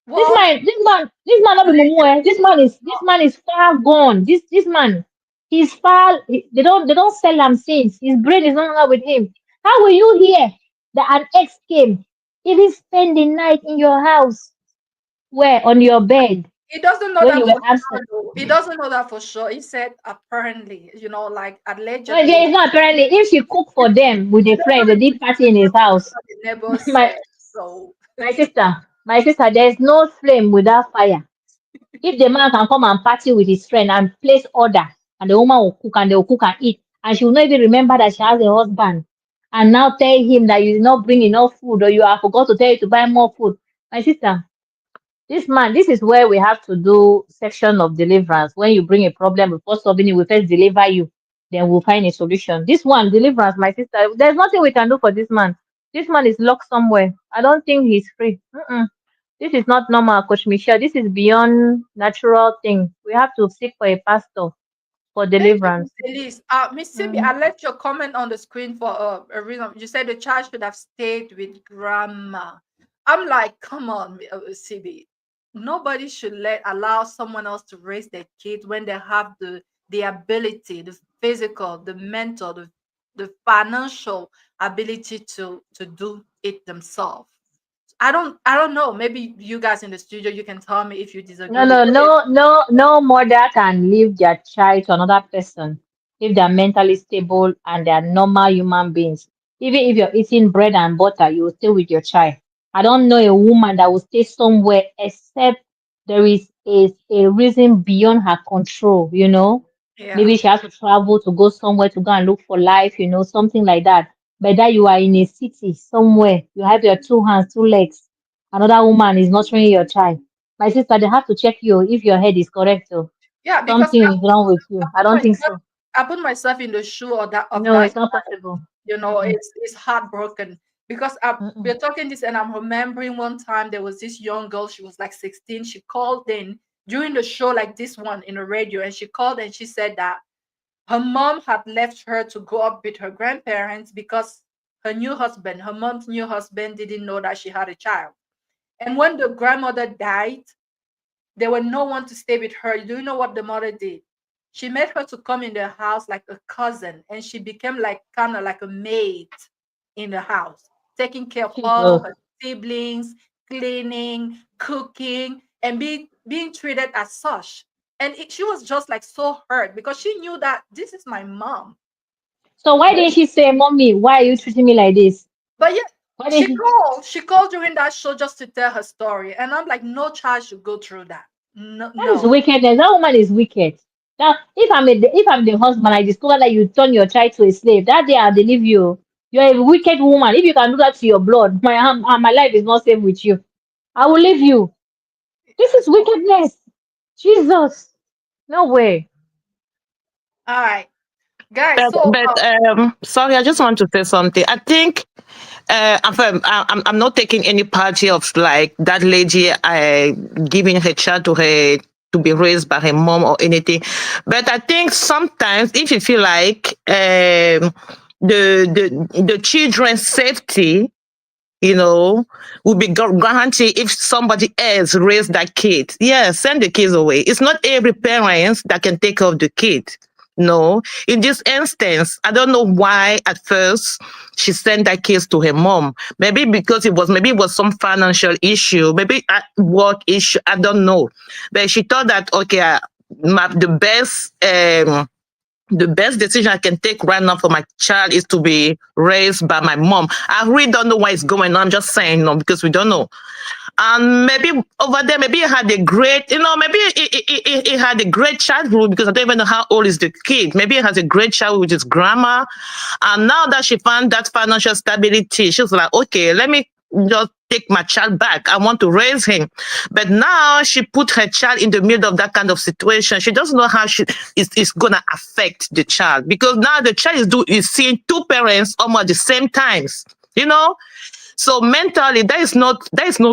Well, This man, not be mumu, eh. This man is far gone. This man, he's far. They don't sell him since his brain is no longer with him. How will you hear that an ex came, even spend the night in your house, where on your bed he doesn't know when that you for were sure, absent? though. He doesn't know that for sure. He said apparently, like No, allegedly. there is not apparently. If she cooked for them with a friend, they did party in his house. The neighbor My said so. my sister, there is no flame without fire. If the man can come and party with his friend and place order, and the woman will cook and they will cook and eat, and she will not even remember that she has a husband, and now tell him that you did not bring enough food or you have forgot to tell you to buy more food. My sister, this man, this is where we have to do section of deliverance. When you bring a problem, before solving it, we first deliver you, then we'll find a solution. This one, deliverance, my sister, there's nothing we can do for this man. This man is locked somewhere. I don't think he's free. Mm-mm. This is not normal, Coach Michelle. This is beyond natural thing. We have to seek for a pastor for Thank you, deliverance. Miss Elise. Miss Sibi, Mm. I left your comment on the screen for a reason. You said the child should have stayed with grandma. I'm like, come on, Sibi. Nobody should allow someone else to raise their kids when they have the ability, the physical, the mental, the financial ability to do it themselves. I don't know. Maybe you guys in the studio, you can tell me if you disagree No, with no, this. no, no, no mother can leave their child to another person if they're mentally stable and they're normal human beings. Even if you're eating bread and butter, you will stay with your child. I don't know a woman that will stay somewhere except there is a reason beyond her control. Yeah. Maybe she has to travel to go somewhere to go and look for life, something like that. But that you are in a city somewhere, you have your two hands, two legs, another woman is nurturing your child. My sister, they have to check you if your head is correct. So Yeah, because something is wrong with I you. I put don't think myself so. I put myself in the shoe of No, that. it's not possible. Mm-mm, It's heartbroken because mm-mm. we're talking this, and I'm remembering one time there was this young girl. She was like 16. She called in during the show, like this one in the radio, and she called and she said that her mom had left her to go up with her grandparents because her mom's new husband, didn't know that she had a child. And when the grandmother died, there were no one to stay with her. Do you know what the mother did? She made her to come in the house like a cousin, and she became like kind of like a maid in the house, taking care of all Jesus. her siblings, cleaning, cooking, and being treated as such. And she was just like so hurt because she knew that this is my mom. So why didn't she say, Mommy, why are you treating me like this? But yeah, Why didn't she she? called. She called during that show just to tell her story. And I'm like, no child should go through that. No, That is no. wickedness. That woman is wicked. Now, if I'm the husband, I discover that you turn your child to a slave. That day I'll leave you. You're a wicked woman. If you can do that to your blood, my life is not safe with you. I will leave you. This is So, wickedness. Jesus. No way. all right, guys. But, So, but sorry, I just want to say something. I think I'm not taking any party of like that lady giving her child to be raised by her mom or anything. But I think sometimes if you feel like the children's safety, will be guaranteed if somebody else raise that kid. Yeah, send the kids away. It's not every parent that can take care of the kid. No, in this instance, I don't know why at first she sent that case to her mom. Maybe it was some financial issue, maybe a work issue. I don't know, but she thought that okay, the best decision I can take right now for my child is to be raised by my mom. I really don't know what is going on. I'm just saying no because we don't know. And maybe over there, maybe he had a great, maybe he had a great childhood, because I don't even know how old is the kid. Maybe he has a great childhood with his grandma. And now that she found that financial stability, she's like, okay, let me just take my child back. I want to raise him. But now she put her child in the middle of that kind of situation. She doesn't know how is going to affect the child, because now the child is seeing two parents almost at the same times. You know, so mentally, that is not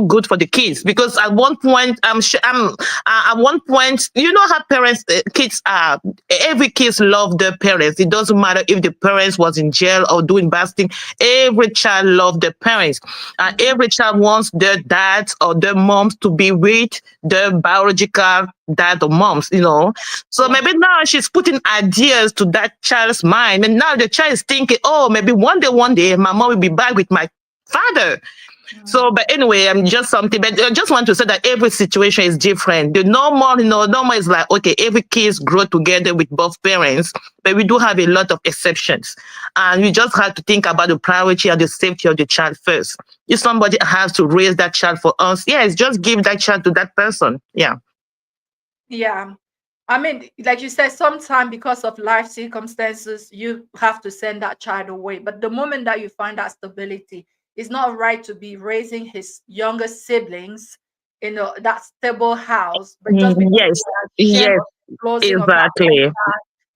good for the kids, because at one point, I'm sure, at one point, you know how parents, kids are. Every kids love their parents. It doesn't matter if the parents was in jail or doing bad thing. Every child love their parents, and Mhm. every child wants their dads or their moms to be with their biological dad or moms. So Yeah. maybe now she's putting ideas to that child's mind, and now the child is thinking, oh, maybe one day, my mom will be back with my father. Mm. So, but anyway, I'm just something, but I just want to say that every situation is different. The normal, normal is like, okay, every kids grow together with both parents, but we do have a lot of exceptions. And we just have to think about the priority and the safety of the child first. If somebody has to raise that child for us, yes, just give that child to that person. Yeah. Yeah. I mean, like you said, sometimes because of life circumstances, you have to send that child away. But the moment that you find that stability, it's not right to be raising his younger siblings in that stable house. But just because Yes, they are ashamed yes, of closing of their own exactly. child,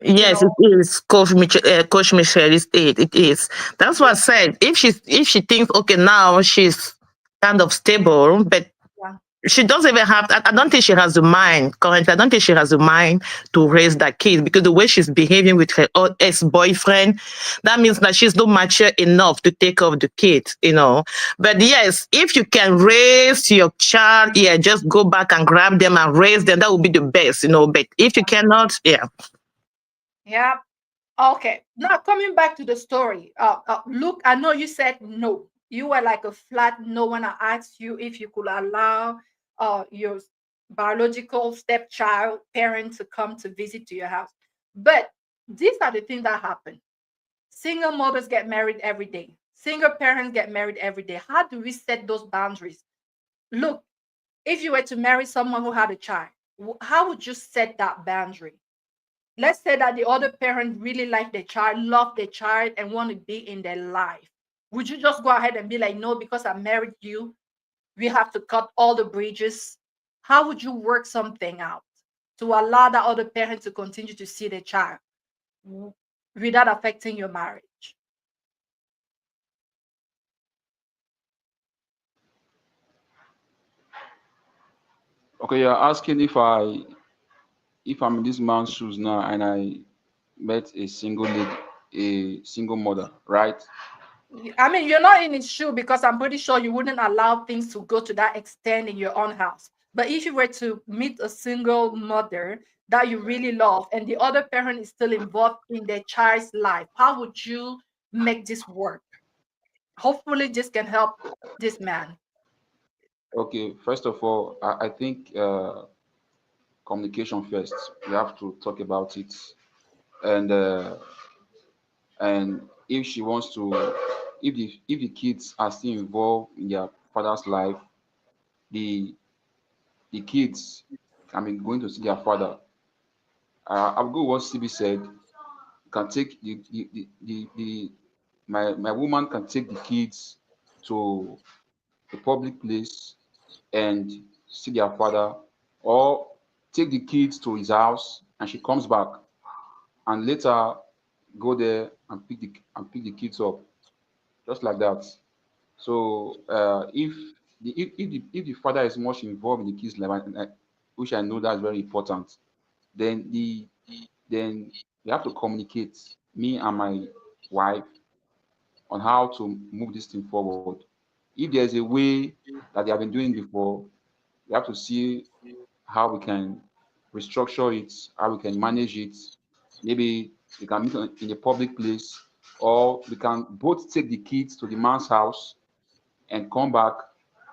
you Yes, it know, is. Coach Michelle is it. It is. That's what I yeah, said. If she thinks, okay, now she's kind of stable, but yeah, she doesn't even have. I don't think she has the mind currently. I don't think she has the mind to raise that kid, because the way she's behaving with her ex boyfriend, that means that she's not mature enough to take care of the kid. But yes, if you can raise your child, yeah, just go back and grab them and raise them. That would be the best. But if you cannot, yeah. yeah. Okay, now coming back to the story. Look, I know you said no. You were like a flat no when I asked you if you could allow your biological stepchild parent to come to visit to your house. But these are the things that happen. Single mothers get married every day. Single parents get married every day. How do we set those boundaries? Look, if you were to marry someone who had a child, how would you set that boundary? Let's say that the other parent really like the child, love the child, and want to be in their life. Would you just go ahead and be like, no, because I married you, we have to cut all the bridges? How would you work something out to allow that other parent to continue to see the child without affecting your marriage? Okay, you're asking if I'm in this man's shoes now and I met a single lady, a single mother, right? I mean, you're not in his shoe because I'm pretty sure you wouldn't allow things to go to that extent in your own house. But if you were to meet a single mother that you really love and the other parent is still involved in their child's life, how would you make this work? Hopefully, this can help this man. Okay, first of all, I think communication first. We have to talk about it, and if she wants to, if the kids are still involved in their father's life, the the kids, I mean, going to see their father. I'll go what CB said. Can take my woman can take the kids to a public place and see their father, or take the kids to his house and she comes back and later go there and pick the kids up, just like that. So if the father is much involved in the kids' life, which I know that's very important, then then we have to communicate, me and my wife, on how to move this thing forward. If there's a way that they have been doing before, we have to see how we can restructure it, how we can manage it. Maybe we can meet in a public place, or we can both take the kids to the man's house and come back.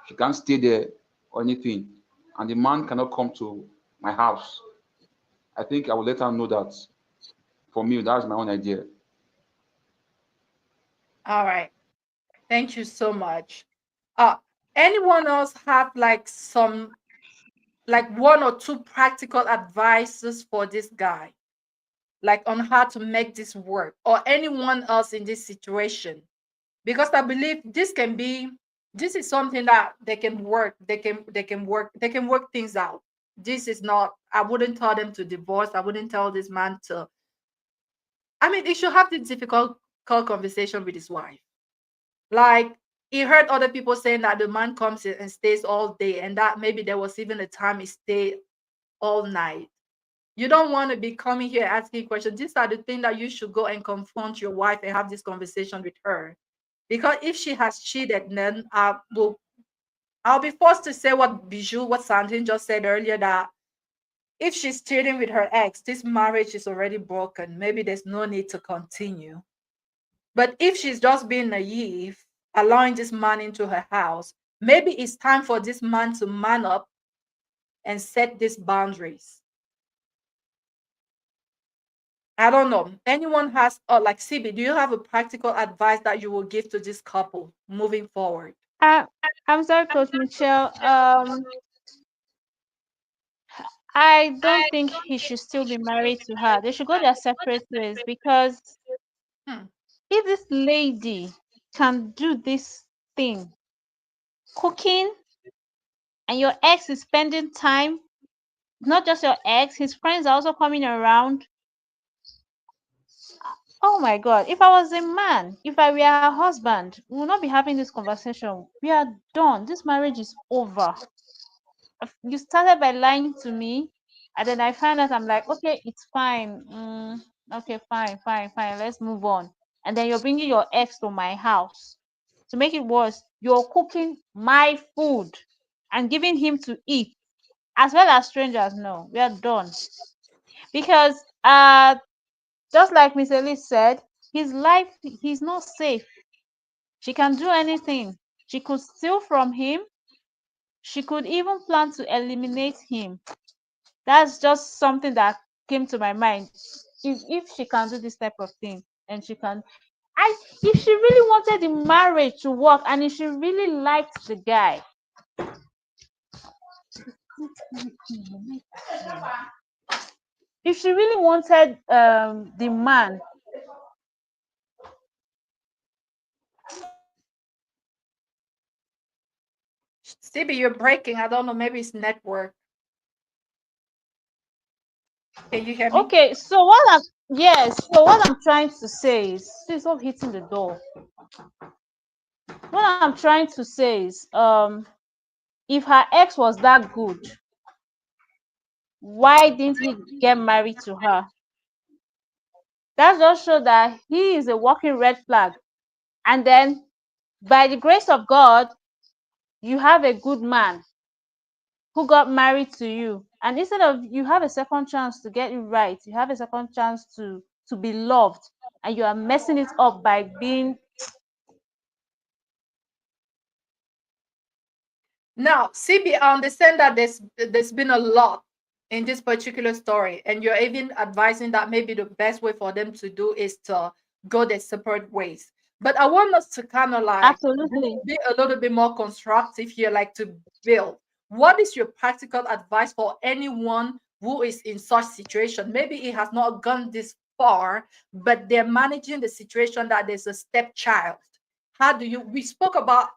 She can't stay there or anything, and the man cannot come to my house. I think I will let her know that. For me, that's my own idea. All right. Thank you so much. Uh, Anyone else have like some, like one or two practical advices for this guy, like on how to make this work, or anyone else in this situation? Because I believe this is something that they can work, they can work things out. This is not, I wouldn't tell them to divorce, I wouldn't tell this man to, I mean, he should have the difficult conversation with his wife. Like, he heard other people saying that the man comes in and stays all day, and that maybe there was even a time he stayed all night. You don't want to be coming here asking questions. These are the things that you should go and confront your wife and have this conversation with her. Because if she has cheated, then I'll be forced to say what Bijou, what Sandrine just said earlier, that if she's cheating with her ex, this marriage is already broken. Maybe there's no need to continue. But if she's just being naive, allowing this man into her house, maybe it's time for this man to man up and set these boundaries. I don't know. Anyone has, or like CB, do you have a practical advice that you will give to this couple moving forward? Uh, I'm sorry, Coach Michelle. I don't think he should still be married to her. They should go their separate ways, because Hmm. if this lady can do this thing, cooking, and your ex is spending time, not just your ex, his friends are also coming around. Oh my God. If I was a man, if I were a husband, we will not be having this conversation. We are done. This marriage is over. You started by lying to me, and then I find out, I'm like, okay, it's fine. Okay, fine, fine, fine. Let's move on. And then you're bringing your ex to my house. To make it worse, you're cooking my food and giving him to eat, as well as strangers. No, we are done. Because just like Miss Elise said, his life, he's not safe. She can do anything. She could steal from him. She could even plan to eliminate him. That's just something that came to my mind. If she can do this type of thing, and she can, I if she really wanted the marriage to work, and if she really liked the guy, if she really wanted the man, CB, you're breaking. I don't know. Maybe it's network. Can you hear me? okay. So what I'm yes, so what I'm trying to say is, please stop hitting the door. What I'm trying to say is, if her ex was that good, why didn't he get married to her? That just shows that he is a walking red flag. And then, by the grace of God, you have a good man who got married to you. And instead of, you have a second chance to get it right, you have a second chance to be loved, and you are messing it up by being. Now, CB, I understand that there's been a lot in this particular story, and you're even advising that maybe the best way for them to do is to go their separate ways. But I want us to kind of like Absolutely. be a little bit more constructive here, like to build. What is your practical advice for anyone who is in such situation? Maybe it has not gone this far, but they're managing the situation that there's a stepchild. How do you? We spoke about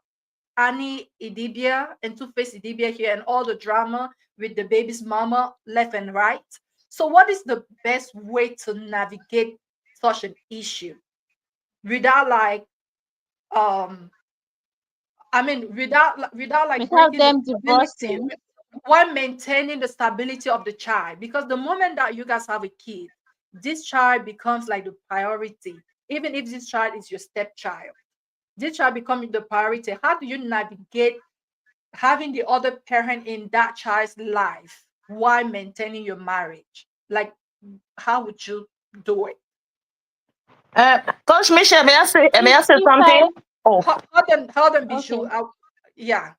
Annie Idibia and Two-Face Idibia here, and all the drama with the baby's mama left and right. So, what is the best way to navigate such an issue without like I mean without like Without breaking the them stability divorcing. while maintaining the stability of the child? Because the moment that you guys have a kid, this child becomes like the priority, even if this child is your stepchild. This child becomes the priority. How do you navigate having the other parent in that child's life while maintaining your marriage? Like, how would you do it? Coach Michelle, may if I say if I something? Oh, How them Okay, Bijou? Yeah.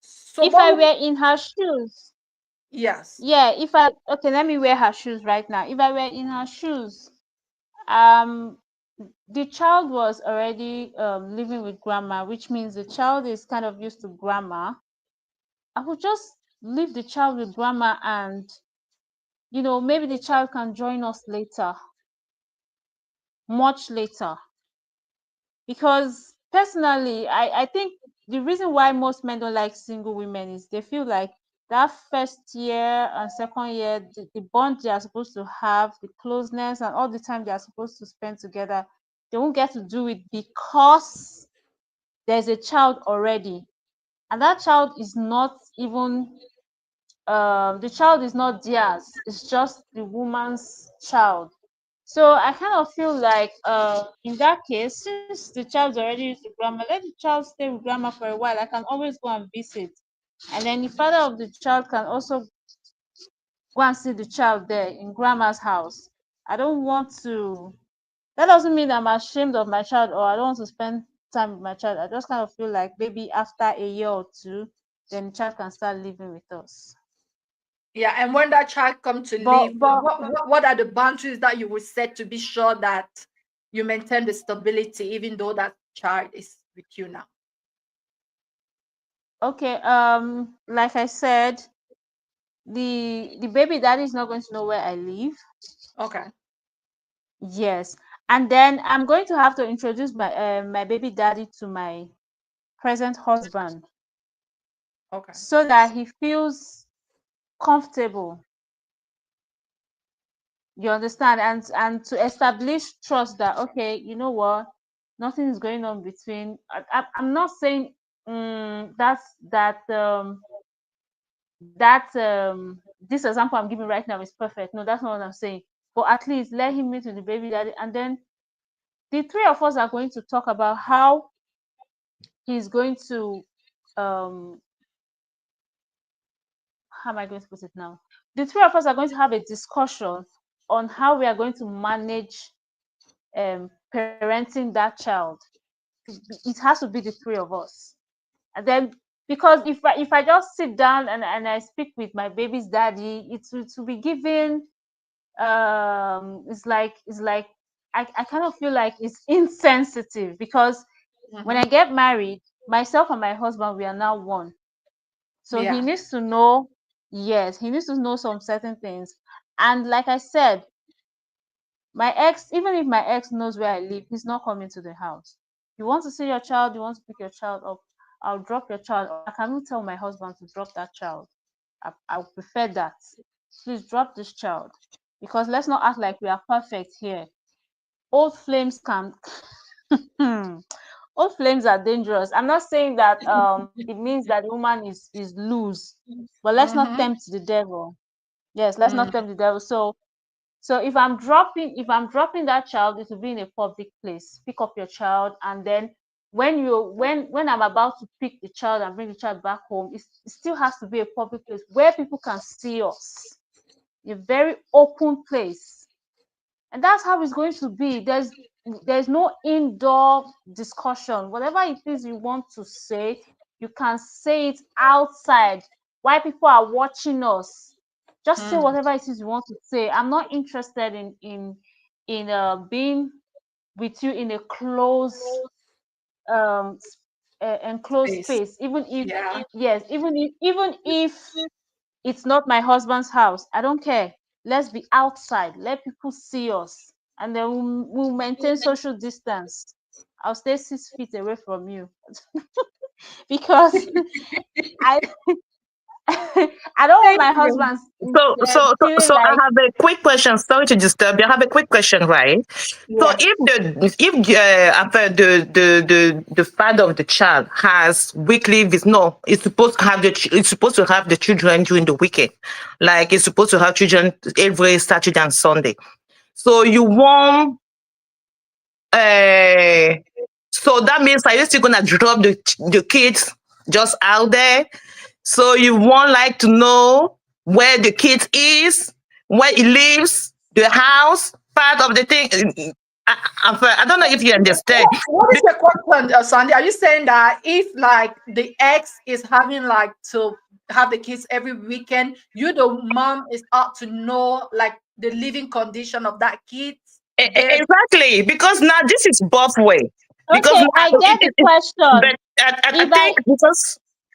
So if what I would, were in her shoes, yes. yeah, if I okay, let me wear her shoes right now. If I were in her shoes, um the child was already living with grandma, which means the child is kind of used to grandma. I would just leave the child with grandma, and maybe the child can join us later, much later. Because personally, I think the reason why most men don't like single women is they feel like that first year and second year, the bond they are supposed to have, the closeness and all the time they are supposed to spend together, they won't get to do it because there's a child already. And that child is not even the child is not theirs, it's just the woman's child. So I kind of feel like in that case, since the child's already used to grandma, let the child stay with grandma for a while. I can always go and visit. And then the father of the child can also go and see the child there in grandma's house. I don't want to that doesn't mean I'm ashamed of my child or I don't want to spend time with my child. I just kind of feel like maybe after a year or two, then the child can start living with us. Yeah, and when that child comes to But live, but what are the boundaries that you will set to be sure that you maintain the stability, even though that child is with you now? okay, like I said, the baby daddy is not going to know where I live. Okay, Yes, and then I'm going to have to introduce my baby daddy to my present husband okay. so that he feels comfortable. You understand? And to establish trust that, okay, you know what, nothing is going on between. I'm not saying this example I'm giving right now is perfect. No, that's not what I'm saying. But at least let him meet with the baby daddy, and then the three of us are going to talk about how he's going to um how am I going to put it now? The three of us are going to have a discussion on how we are going to manage parenting that child. It has to be the three of us. And then, because if I just sit down and I speak with my baby's daddy, it will be given it's like I kind of feel like it's insensitive, because when Mm-hmm. I get married, myself and my husband, we are now one. So he Yeah. needs to know, yes, he needs to know some certain things. And like I said, my ex, even if my ex knows where I live, he's not coming to the house. You want to see your child, you want to pick your child up, I'll drop your child. Or I can even tell my husband to drop that child. I would prefer that. Please drop this child. Because let's not act like we are perfect here. Old flames can old flames are dangerous. I'm not saying that it means that the woman is loose, but let's not Mm-hmm. tempt the devil. Yes, let's not Mm. tempt the devil. So if I'm dropping that child, it will be in a public place. Pick up your child, and then when I'm about to pick the child and bring the child back home, it still has to be a public place where people can see us. A very open place. And that's how it's going to be. There's no indoor discussion. Whatever it is you want to say, you can say it outside while people are watching us. Just say Mm. whatever it is you want to say. I'm not interested in being with you in a close enclosed Space. space. Even if, Yeah. yes, even if it's not my husband's house, I don't care. Let's be outside, let people see us, and then we'll maintain social distance. I'll stay 6 feet away from you because I I don't want Thank my you. husband feeling So I like, have a quick question. Sorry to disturb you. I have a quick question, right? So Yeah. if the father of the child has weekly visit, no, it's supposed to have it's supposed to have the children during the weekend, like it's supposed to have children every Saturday and Sunday. So you want uh, so that means are you still gonna drop the kids just out there? So you want like to know where the kid is, where he lives, the house, part of the thing. I don't know if you understand. What is the question, Sandy? Are you saying that if like the ex is having like to have the kids every weekend, you the mom is out to know like the living condition of that kid? There's Exactly, because now this is both way. Because Okay, I now get the question. but I If think I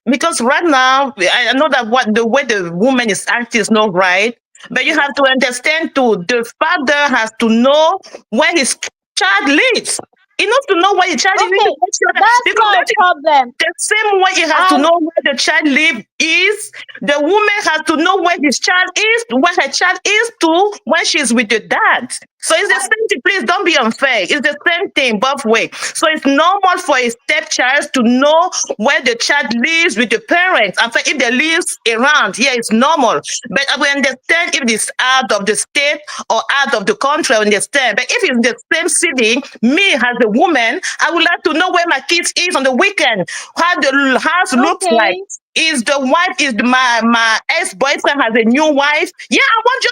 because right now I know that what the way the woman is acting is not right. But you yeah. have to understand too. The father has to know where his child lives. He knows to know where his child is. He needs to okay, make sure that that's because not that a problem. the same way he has to As know where the child live is, the woman has to know where his child is, where her child is too when she's with the dad. So it's the I same thing. Please don't be unfair. It's the same thing both way. So it's normal for a stepchild to know where the child lives with the parents. And if they live around, yeah, it's normal. But I will understand if it's out of the state or out of the country, I understand. But if it's the same city, me as a woman, I would like to know where my kids is on the weekend, how the house looks like. okay, Is the wife is my ex boyfriend has a new wife? Yeah, I want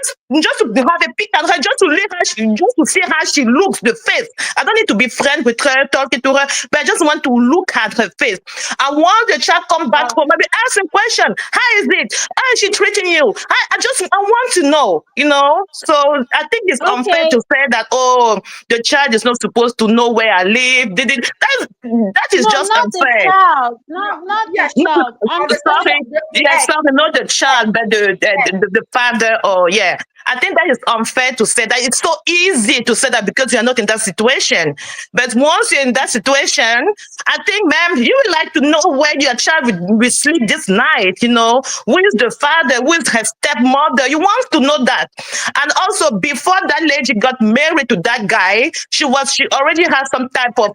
just to have a peek at her, just to leave her, just to see how she looks, the face. I don't need to be friends with her, talking to her, but I just want to look at her face. I want the child come back wow. home, maybe ask a question. How is it? How is she treating you? I want to know, you know. So I think it's unfair okay. to say that oh the child is not supposed to know where I live. That is No, just not the unfair. child. No, Not yeah, the she, No, child. on And the side sorry, of the yes, ex. sorry, not the child, but Yes, the father. Or yeah, I think that is unfair to say that. It's so easy to say that because you're not in that situation. But once you're in that situation, I think, ma'am, you would like to know where your child will sleep this night. You know, who is the father, who is her stepmother. You want to know that. And also, before that lady got married to that guy, she already had some type of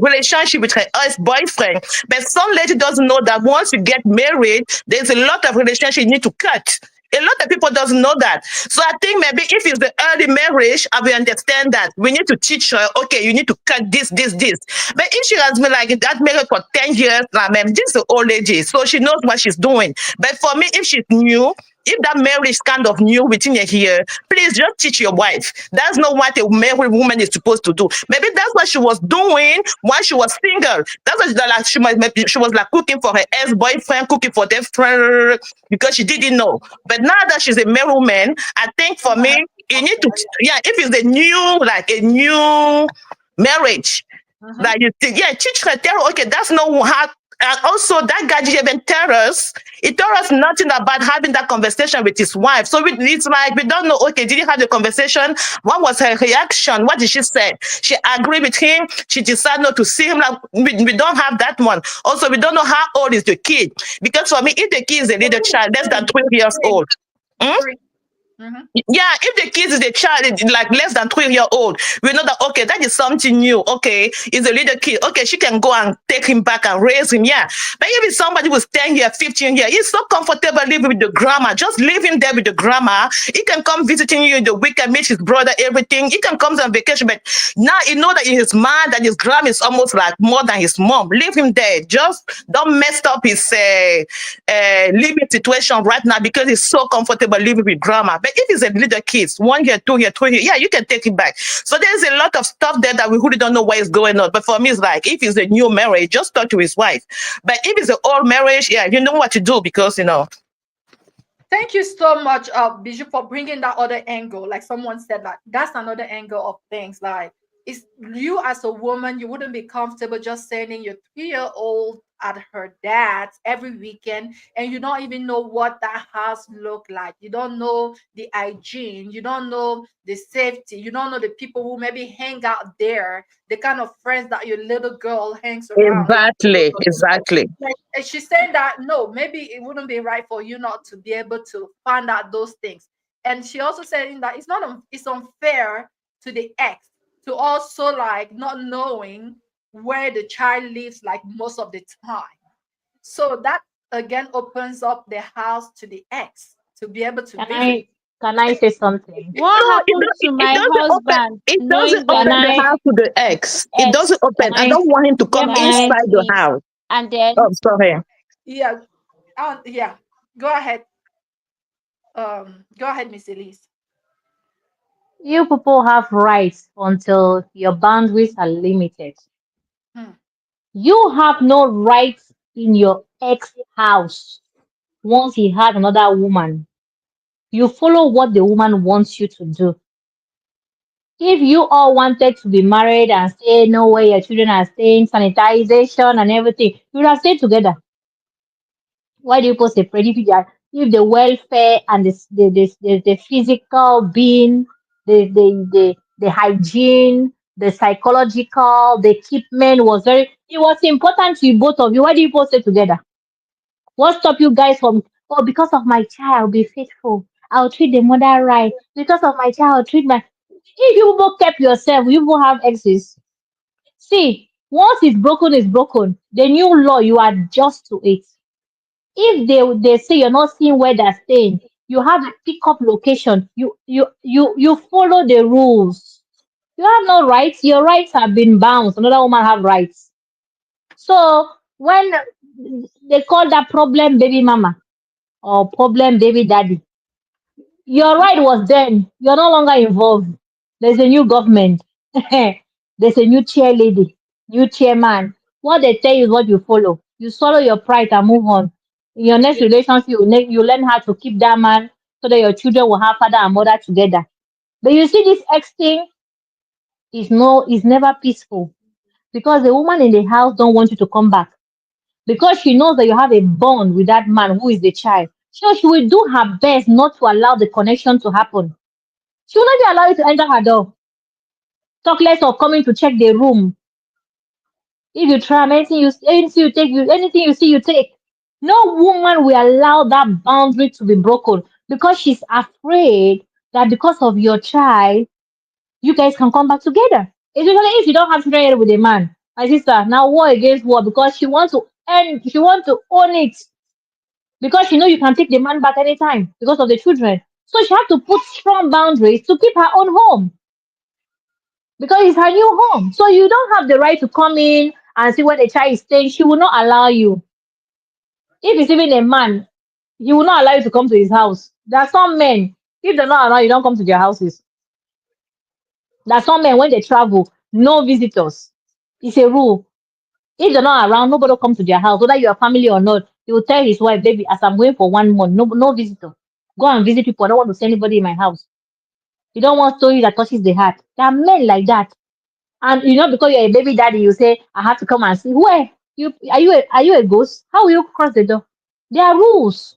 relationship with her ex-boyfriend. But some lady doesn't know that once you get married, there's a lot of relationship you need to cut. A lot of people doesn't know that. So I think maybe if it's the early marriage, I will understand that. We need to teach her, okay, you need to cut this. But if she has been like in that marriage for 10 years, now, ma'am, this is an old lady, so she knows what she's doing. But for me, if she's new, if that marriage is kind of new within a year, please just teach your wife. That's not what a married woman is supposed to do. Maybe that's what she was doing while she was single. That's what like maybe she was like cooking for her ex-boyfriend, cooking for their friend because she didn't know. But now that she's a married woman, I think for no, me, that's you not need to fair. yeah, if it's a new marriage, Yeah. Mm-hmm. like you think, yeah, teach her, tell her, okay, that's not how. And also, that guy didn't even tell us. He told us nothing about having that conversation with his wife. So it's like we don't know. Okay, did he have the conversation? What was her reaction? What did she say? She agreed with him. She decided not to see him. Like we don't have that one. Also, we don't know how old is the kid. Because for me, if the kid is a For little me, it's child, less than three. 12 years Three. old. Hmm? Three. Mm-hmm. Yeah, if the kid is a child like less than 12 year old, we know that okay, that is something new. Okay, he's a little kid. Okay, she can go and take him back and raise him. Yeah. But if it's somebody who's 10 years, 15 years, he's so comfortable living with the grandma. Just leave him there with the grandma. He can come visiting you in the weekend, meet his brother, everything. He can come on vacation. But now you know that in his mind that his grandma is almost like more than his mom. Leave him there. Just don't mess up his living situation right now because he's so comfortable living with grandma. But if he's a little kid, 1 year, 2 year, 3 year, yeah, you can take him back. So there's a lot of stuff there that we really don't know what is going on. But for me, it's like if it's a new marriage, just talk to his wife. But if it's an old marriage, yeah, you know what to do because you know. Thank you so much, Bijou, for bringing that other angle. Like someone said, like that's another angle of things. Like, it's you as a woman, you wouldn't be comfortable just sending your 3-year-old at her dad's every weekend, and you don't even know what that house look like. You don't know the hygiene, you don't know the safety, you don't know the people who maybe hang out there, the kind of friends that your little girl hangs around with. Exactly. Like, and she's saying that no, maybe it wouldn't be right for you not to be able to find out those things. And she also saying that it's not it's unfair to the ex to also like not knowing where the child lives like most of the time. So that again opens up the house to the ex to be able to Can visit. I say something? what No, happened to it my doesn't open. husband It doesn't knowing Can where open the I house to the ex. It doesn't ex open. can I I don't want him to come can I inside the definitely house. and then Oh, sorry. Yeah. Yeah. Go ahead. Go ahead, Miss Elise. you people have rights until your boundaries are limited. Hmm. You have no rights in your ex house once he has another woman. You follow what the woman wants you to do. If you all wanted to be married and stay know where your children are staying, sanitization and everything, you would have stayed together. Why do you post separate if the welfare and the physical being, the hygiene, the psychological, the equipment was very it was important to you both of you. Why do you post it together? What stop you guys from because of my child, I'll be faithful. I'll treat the mother right. Because of my child, I'll treat my if you both kept yourself, you will have exes. See, once it's broken. The new law, you adjust to it. If they say you're not seeing where they're staying, you have a pickup location. You follow the rules. You have no rights. Your rights have been bounced. Another woman have rights. So when they call that problem baby mama or problem baby daddy, your right was then. You're no longer involved. There's a new government. There's a new chair lady, new chairman. What they tell you is what you follow. You swallow your pride and move on. In your next relationship, you learn how to keep that man so that your children will have father and mother together. But you see, this ex thing is never peaceful because the woman in the house don't want you to come back because she knows that you have a bond with that man who is the child. So she will do her best not to allow the connection to happen. She will not be allowed you to enter her door. Talk less of coming to check the room. If you try anything you take, anything you see, you take. No woman will allow that boundary to be broken because she's afraid that because of your child, you guys can come back together. Especially if you don't have children yet with a man. My sister, now war against war because she wants to own it. Because she know you can take the man back anytime because of the children. So she has to put strong boundaries to keep her own home. Because it's her new home. So you don't have the right to come in and see where the child is staying. She will not allow you. If it's even a man, he will not allow you to come to his house. There are some men, if they're not allowed, you don't come to their houses. There are some men, when they travel, no visitors. It's a rule. If they're not around, nobody will come to their house, whether you are family or not. He will tell his wife, baby, as I'm going for 1 month, no visitor. Go and visit people. I don't want to see anybody in my house. You don't want story that touches the heart. There are men like that. And because you're a baby daddy, you say, I have to come and see. Where? Are you a ghost? How will you cross the door? There are rules.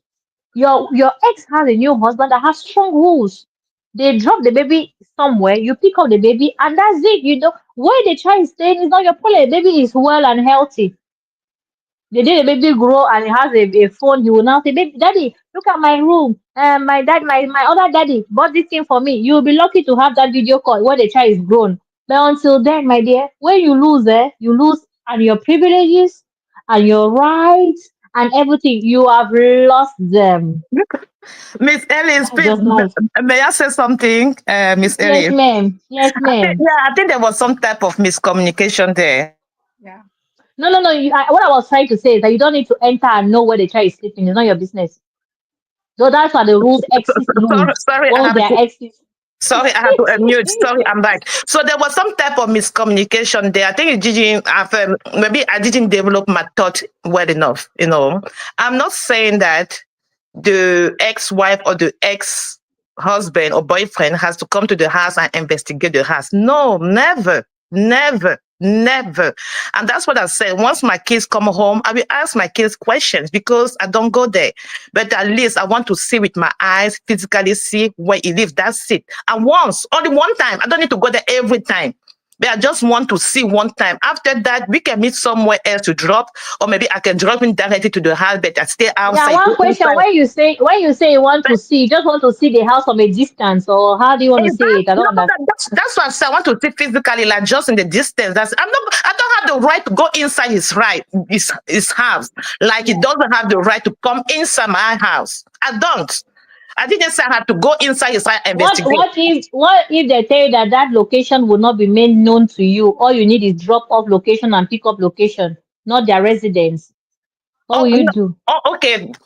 Your ex has a new husband that has strong rules. They drop the baby somewhere, you pick up the baby, and that's it. Where the child is staying is not your problem. The baby is well and healthy. The day the baby grow and he has a phone, he will now say, baby, daddy, look at my room. My other daddy bought this thing for me. You'll be lucky to have that video call when the child is grown. But until then, my dear, when you lose and your privileges and your rights and everything, you have lost them. Miss Ellis, That's please, just life. may I say something, Miss Yes, Ellis? ma'am. Yes, ma'am. Yeah, I think there was some type of miscommunication there. Yeah. No, no, no. What I was trying to say is that you don't need to enter and know where the child is sleeping. It's not your business. So that's why the rules exist Sorry, use. sorry, I Once had they are to. exist. Sorry, I had to unmute. Sorry, I'm back. So there was some type of miscommunication there. I think it didn't have, maybe I didn't develop my thought well enough. I'm not saying that the ex-wife or the ex-husband or boyfriend has to come to the house and investigate the house. No, never, never, never. And that's what I said. Once my kids come home, I will ask my kids questions because I don't go there. But at least I want to see with my eyes, physically see where he lives. That's it. And once, only one time. I don't need to go there every time. But I just want to see one time. After that, we can meet somewhere else to drop, or maybe I can drop him directly to the house, but I stay Yeah, outside. one Go question. inside. When you say you want But to see, you just want to see the house from a distance, or how do you want to is see that it? I no, don't understand. that's what I said. I want to see physically, like just in the distance. I don't have the right to go inside his house. Like he doesn't have the right to come inside my house. I don't. I didn't say I had to go inside his house and What investigate. what if what if they tell you that that location will not be made known to you? All you need is drop off location and pick up location, not their residence. What Oh, will you no. do? Oh,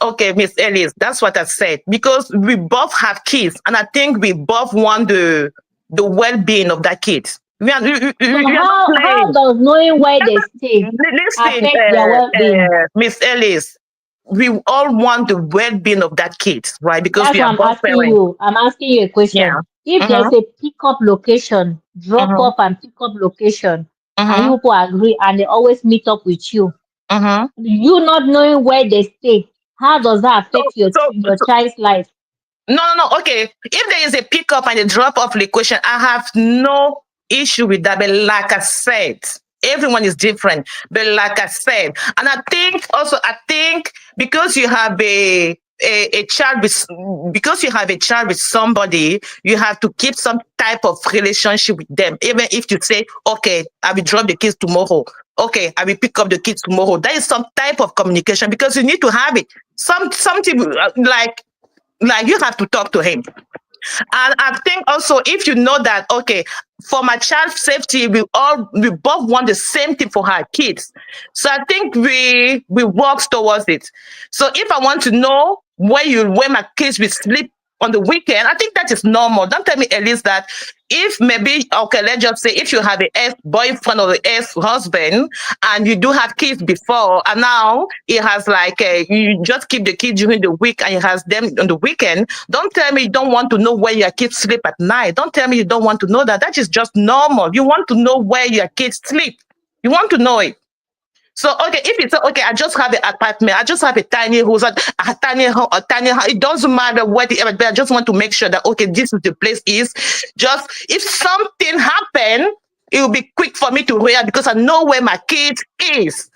okay, Miss Ellis. That's what I said. Because we both have kids, and I think we both want the well-being of that kid. So We are not how playing. does knowing where they stay Listen, affect their well-being? Miss Ellis, we all want the well-being of that kid, right? Because That's we why are I'm both asking parents. you. I'm asking you a Yeah. question. If there's Mhm. a pickup location, drop Mhm. off and pick up location, and you Mhm. people agree and they always meet up with Mhm. you not knowing where they stay, how does that So, affect your so, your so child's life? no, no, no. Okay. If there is a pickup and a drop off location, I have no issue with that. But like I said, everyone is different. But like I said, and I think because you have a child with because you have a child with somebody, you have to keep some type of relationship with them. Even if you say, okay, I will drop the kids tomorrow. Okay, I will pick up the kids tomorrow. That is some type of communication because you need to have it. Something like you have to talk to him. And I think also if you know that, okay, for my child's safety, we both want the same thing for our kids. So I think we work towards it. So if I want to know where my kids will sleep on the weekend, I think that is normal. Don't tell me at least that if maybe, okay, let's just say if you have an ex boyfriend or an ex husband and you do have kids before, and now it has like you just keep the kids during the week and it has them on the weekend. Don't tell me you don't want to know where your kids sleep at night. Don't tell me you don't want to know that. That is just normal. You want to know where your kids sleep. You want to know it. So okay, if you say okay, I just have an apartment, I just have a tiny house, a tiny home, a tiny house. It doesn't matter what the but I just want to make sure that okay, this is the place is. Just if something happen, it will be quick for me to react because I know where my kids is.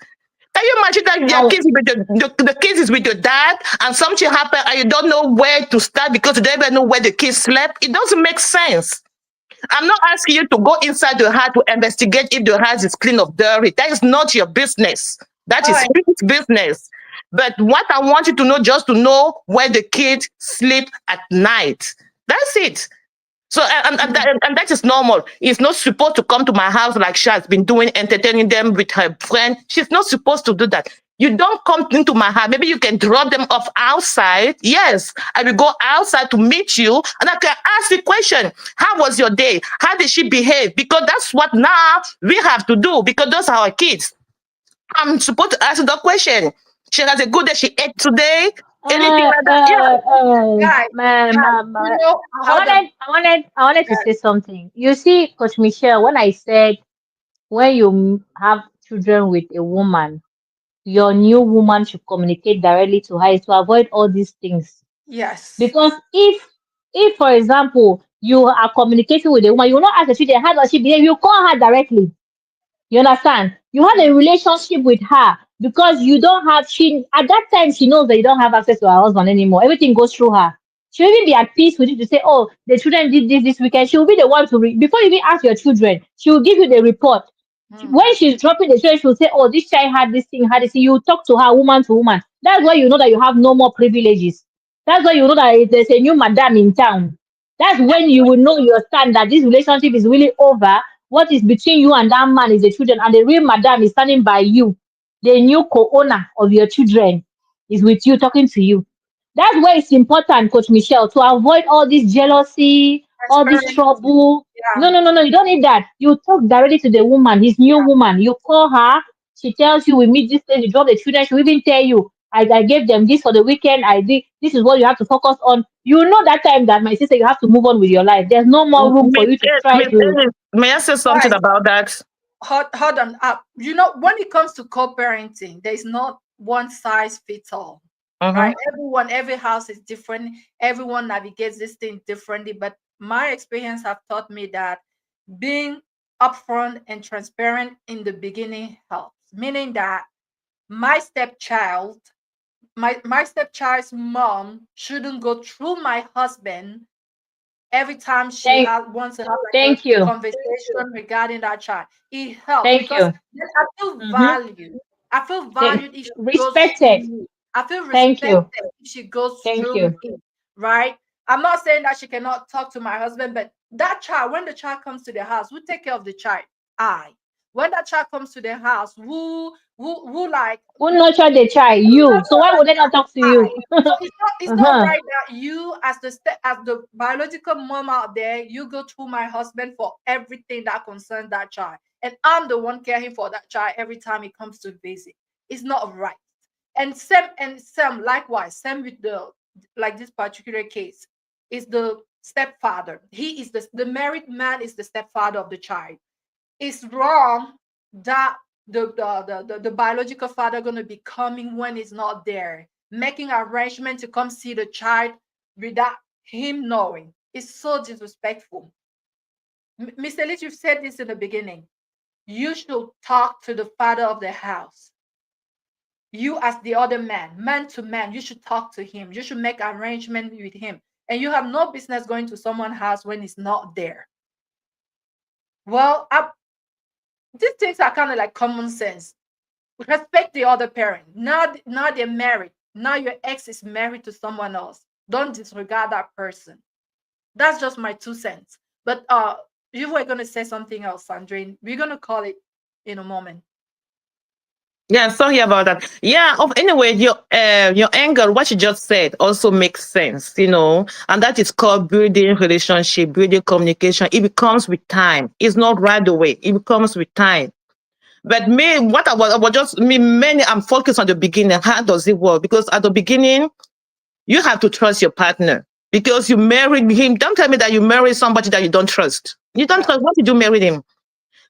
Can you imagine that your Now, kids with the kids is with your dad and something happen and you don't know where to start because you don't even know where the kids slept? It doesn't make sense. I'm not asking you to go inside the house to investigate if the house is clean or dirty. That is not your business. That All is right. his business. But what I want you to know, just to know where the kids sleep at night. That's it. So and that is normal. He's not supposed to come to my house like she has been doing, entertaining them with her friend. She's not supposed to do that. You don't come into my house. Maybe you can drop them off outside. Yes, I will go outside to meet you, and I can ask the question: how was your day? How did she behave? Because that's what now we have to do. Because those are our kids. I'm supposed to ask the question. She has a good day. She ate today. Anything uh, like that? Yeah. uh, uh, Guys, guys, you know, hold on. I wanted to say something. You see, Coach Michelle, when I said when you have children with a woman, your new woman should communicate directly to her is to avoid all these things. Yes. Because if for example you are communicating with a woman, you will not ask the children how does she behave, you call her directly. You understand? You had a relationship with her because you don't have she at that time she knows that you don't have access to her husband anymore. Everything goes through her. She'll even be at peace with you to say, "Oh, the children did this weekend." She'll be the one to before you even ask your children. She will give you the report. Mm. When she's dropping the children, she'll say, "Oh, this child had this thing, had this thing." You talk to her, woman to woman. That's why you know that you have no more privileges. That's why you know that there's a new madam in town. That's when you will know your stand that this relationship is really over. What is between you and that man is the children, and the real madam is standing by you. The new co-owner of your children is with you, talking to you. That's why it's important, Coach Michelle, to avoid all this jealousy, all this Transparency. trouble. Yeah. No, no, no, no. You don't need that. You talk directly to the woman, his new woman. You call her. She tells you, we meet this place, you drop the children. She'll even tell you, I gave them this for the weekend. I did. This is what you have to focus on. You know that time that my sister, you have to move on with your life. There's no more room for Miss you to try to. Ellis, may I say something Guys, about that? hold on up. You know, when it comes to co-parenting, there's not one size fits all, Mm-hmm. right? Every house is different. Everyone navigates this thing differently. But my experience have taught me that being upfront and transparent in the beginning helps. Meaning that my stepchild, my stepchild's mom shouldn't go through my husband every time she Thank, wants to have like a thank you, conversation regarding that child. It helps thank because you. then I feel Mm-hmm. valued. I feel valued if she goes through Respected. me. I feel Thank respected you, if she goes thank through you. me, right? I'm not saying that she cannot talk to my husband, but that child, when the child comes to the house, who take care of the child? I. When that child comes to the house, who like Who nurtured the child? You. So why would they not talk to high. you? So it's not Uh-huh. right that you as the biological mom out there, you go through my husband for everything that concerns that child. And I'm the one caring for that child every time it comes to visit. It's not right. And Sam likewise, same with the like this particular case. Is the stepfather. He is the married man is the stepfather of the child. It's wrong that the biological father going to be coming when he's not there, making arrangement to come see the child without him knowing. It's so disrespectful. Mr. Elite, you've said this in the beginning. You should talk to the father of the house. You as the other man to man, you should talk to him. You should make arrangement with him. And you have no business going to someone's house when he's not there. Well, these things are kind of like common sense. Respect the other parent. Now they're married. Now your ex is married to someone else. Don't disregard that person. That's just my 2 cents. But you were gonna say something else, Sandrine. We're gonna call it in a moment. Yeah, sorry about that. Yeah, anyway, your anger, what you just said, also makes sense, and that is called building relationship, building communication. It becomes with time. It's not right away. It becomes with time. But me, what I was just me mainly I'm focused on the beginning. How does it work? Because at the beginning, you have to trust your partner because you married him. Don't tell me that you married somebody that you don't trust. You don't trust. What did you marry him?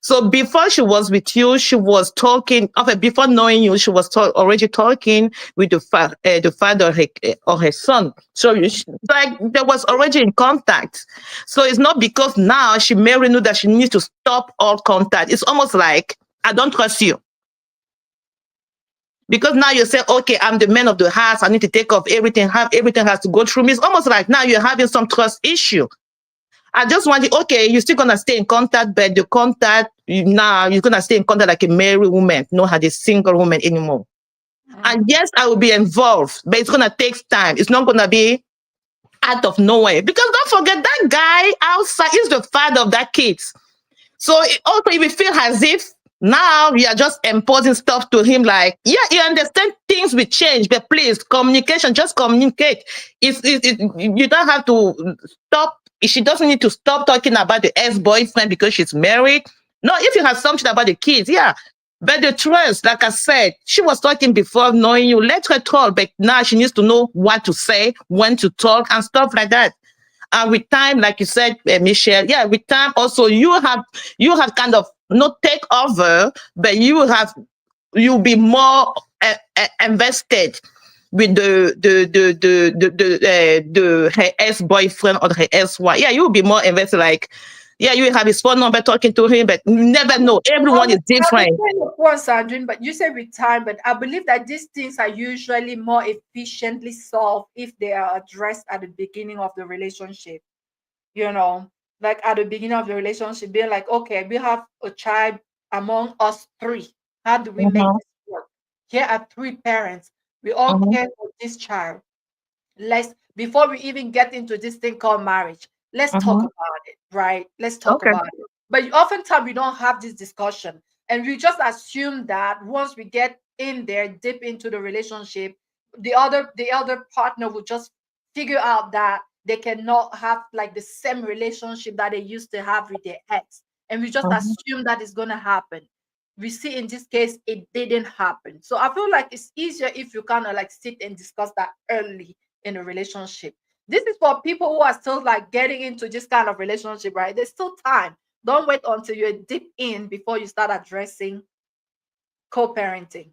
So before she was with you, she was talking. Okay, before knowing you, she was already talking with the father of her son. So like there was already in contact. So it's not because now she married you that she needs to stop all contact. It's almost like I don't trust you. Because now you say, okay, I'm the man of the house. I need to take off everything. Everything has to go through me. It's almost like now you're having some trust issue. I just want you, okay, you're still gonna stay in contact, but the contact now you're gonna stay in contact like a married woman, not as a single woman anymore. And yes, I will be involved, but it's gonna take time. It's not gonna be out of nowhere. Because don't forget that guy outside is the father of that kid. So also if you feel as if now you are just imposing stuff to him, like, yeah, you understand things will change, but please, communication, just communicate. You don't have to stop. She doesn't need to stop talking about the ex-boyfriend because she's married. No, if you have something about the kids, yeah. But the trust, like I said, she was talking before knowing you. Let her talk, but now she needs to know what to say, when to talk, and stuff like that. And with time, like you said, Michelle, yeah, with time also you have kind of not take over, but you'll be more invested with the her ex boyfriend or her ex wife. Yeah, you'll be more invested. Like, yeah, you have his phone number, talking to him, but you never know. Everyone is I different. understand your point, Sandrine, but you say with time, but I believe that these things are usually more efficiently solved if they are addressed at the beginning of the relationship. You know, like at the beginning of the relationship, being like, okay, we have a child among us three. How do we make Mm-hmm. this work? Here are three parents. We all Mm-hmm. care for this child. Let's before we even get into this thing called marriage, let's talk Mm-hmm. about it, right? Let's talk Okay. about it. But oftentimes we don't have this discussion, and we just assume that once we get in there, deep into the relationship, the other partner will just figure out that they cannot have like the same relationship that they used to have with their ex, and we just Mm-hmm. assume that is going to happen. We see in this case it didn't happen, so I feel like it's easier if you kind of like sit and discuss that early in a relationship. This is for people who are still like getting into this kind of relationship, right? There's still time. Don't wait until you're deep in before you start addressing co-parenting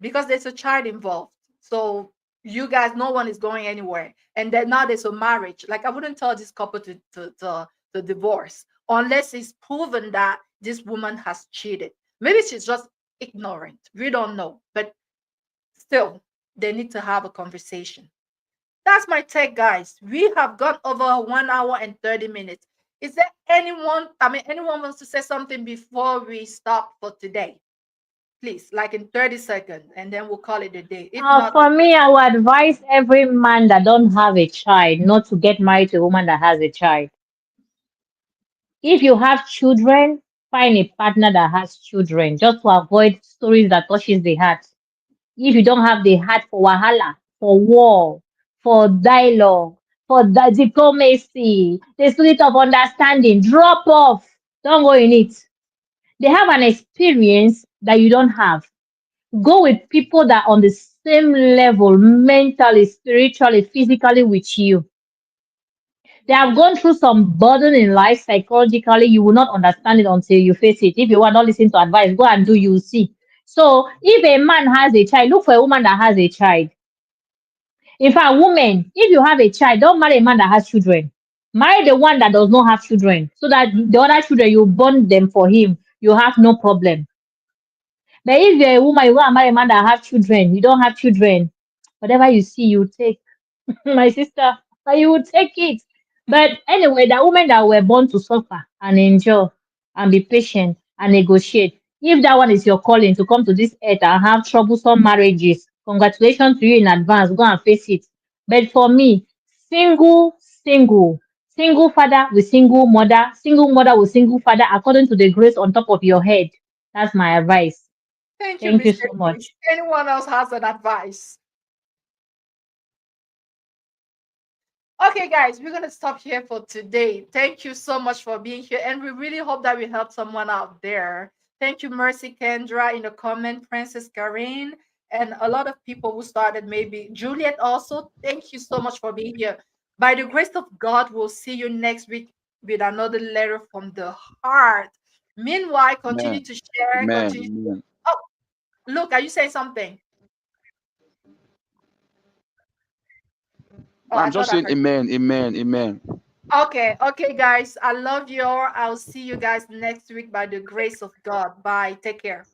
because there's a child involved. So you guys, no one is going anywhere. And then now there's a marriage. Like I wouldn't tell this couple to divorce unless it's proven that this woman has cheated. Maybe she's just ignorant. We don't know. But still, they need to have a conversation. That's my take, guys. We have gone over 1 hour and 30 minutes. Is there anyone wants to say something before we stop for today? Please, like in 30 seconds, and then we'll call it a day. If not, For me, I would advise every man that don't have a child not to get married to a woman that has a child. If you have children, find a partner that has children, just to avoid stories that touches the heart. If you don't have the heart for wahala, for war, for dialogue, for the diplomacy, the spirit of understanding, drop off. Don't go in it. They have an experience that you don't have. Go with people that are on the same level mentally, spiritually, physically with you. They have gone through some burden in life psychologically. You will not understand it until you face it. If you are not listening to advice, go and do, you see. So if a man has a child, look for a woman that has a child. In fact, women, if you have a child, don't marry a man that has children. Marry the one that does not have children, so that the other children, you born them for him. You have no problem. But if you're a woman, you want to marry a man that have children, you don't have children. Whatever you see, you take. My sister, you would take it. But anyway, the women that were born to suffer and endure and be patient and negotiate. If that one is your calling to come to this earth and have troublesome marriages, congratulations to you in advance. Go and face it. But for me, single father with single mother with single father, according to the grace on top of your head. That's my advice. Thank you, Thank you Mr. so Gibbs. much. Anyone else has an advice? Okay, guys, we're gonna stop here for today. Thank you so much for being here, and we really hope that we helped someone out there. Thank you, Mercy Kendra in the comment, Princess Karine, and a lot of people who started, maybe Juliet also. Thank you so much for being here. By the grace of God, we'll see you next week with another letter from the heart. Meanwhile, Amen. continue to share, Amen. continue. Amen. Oh, look, are you saying something? Oh, I I'm thought just I saying heard. amen. Amen. Amen. Okay, okay, guys. I love you all. I'll see you guys next week by the grace of God. Bye. Take care.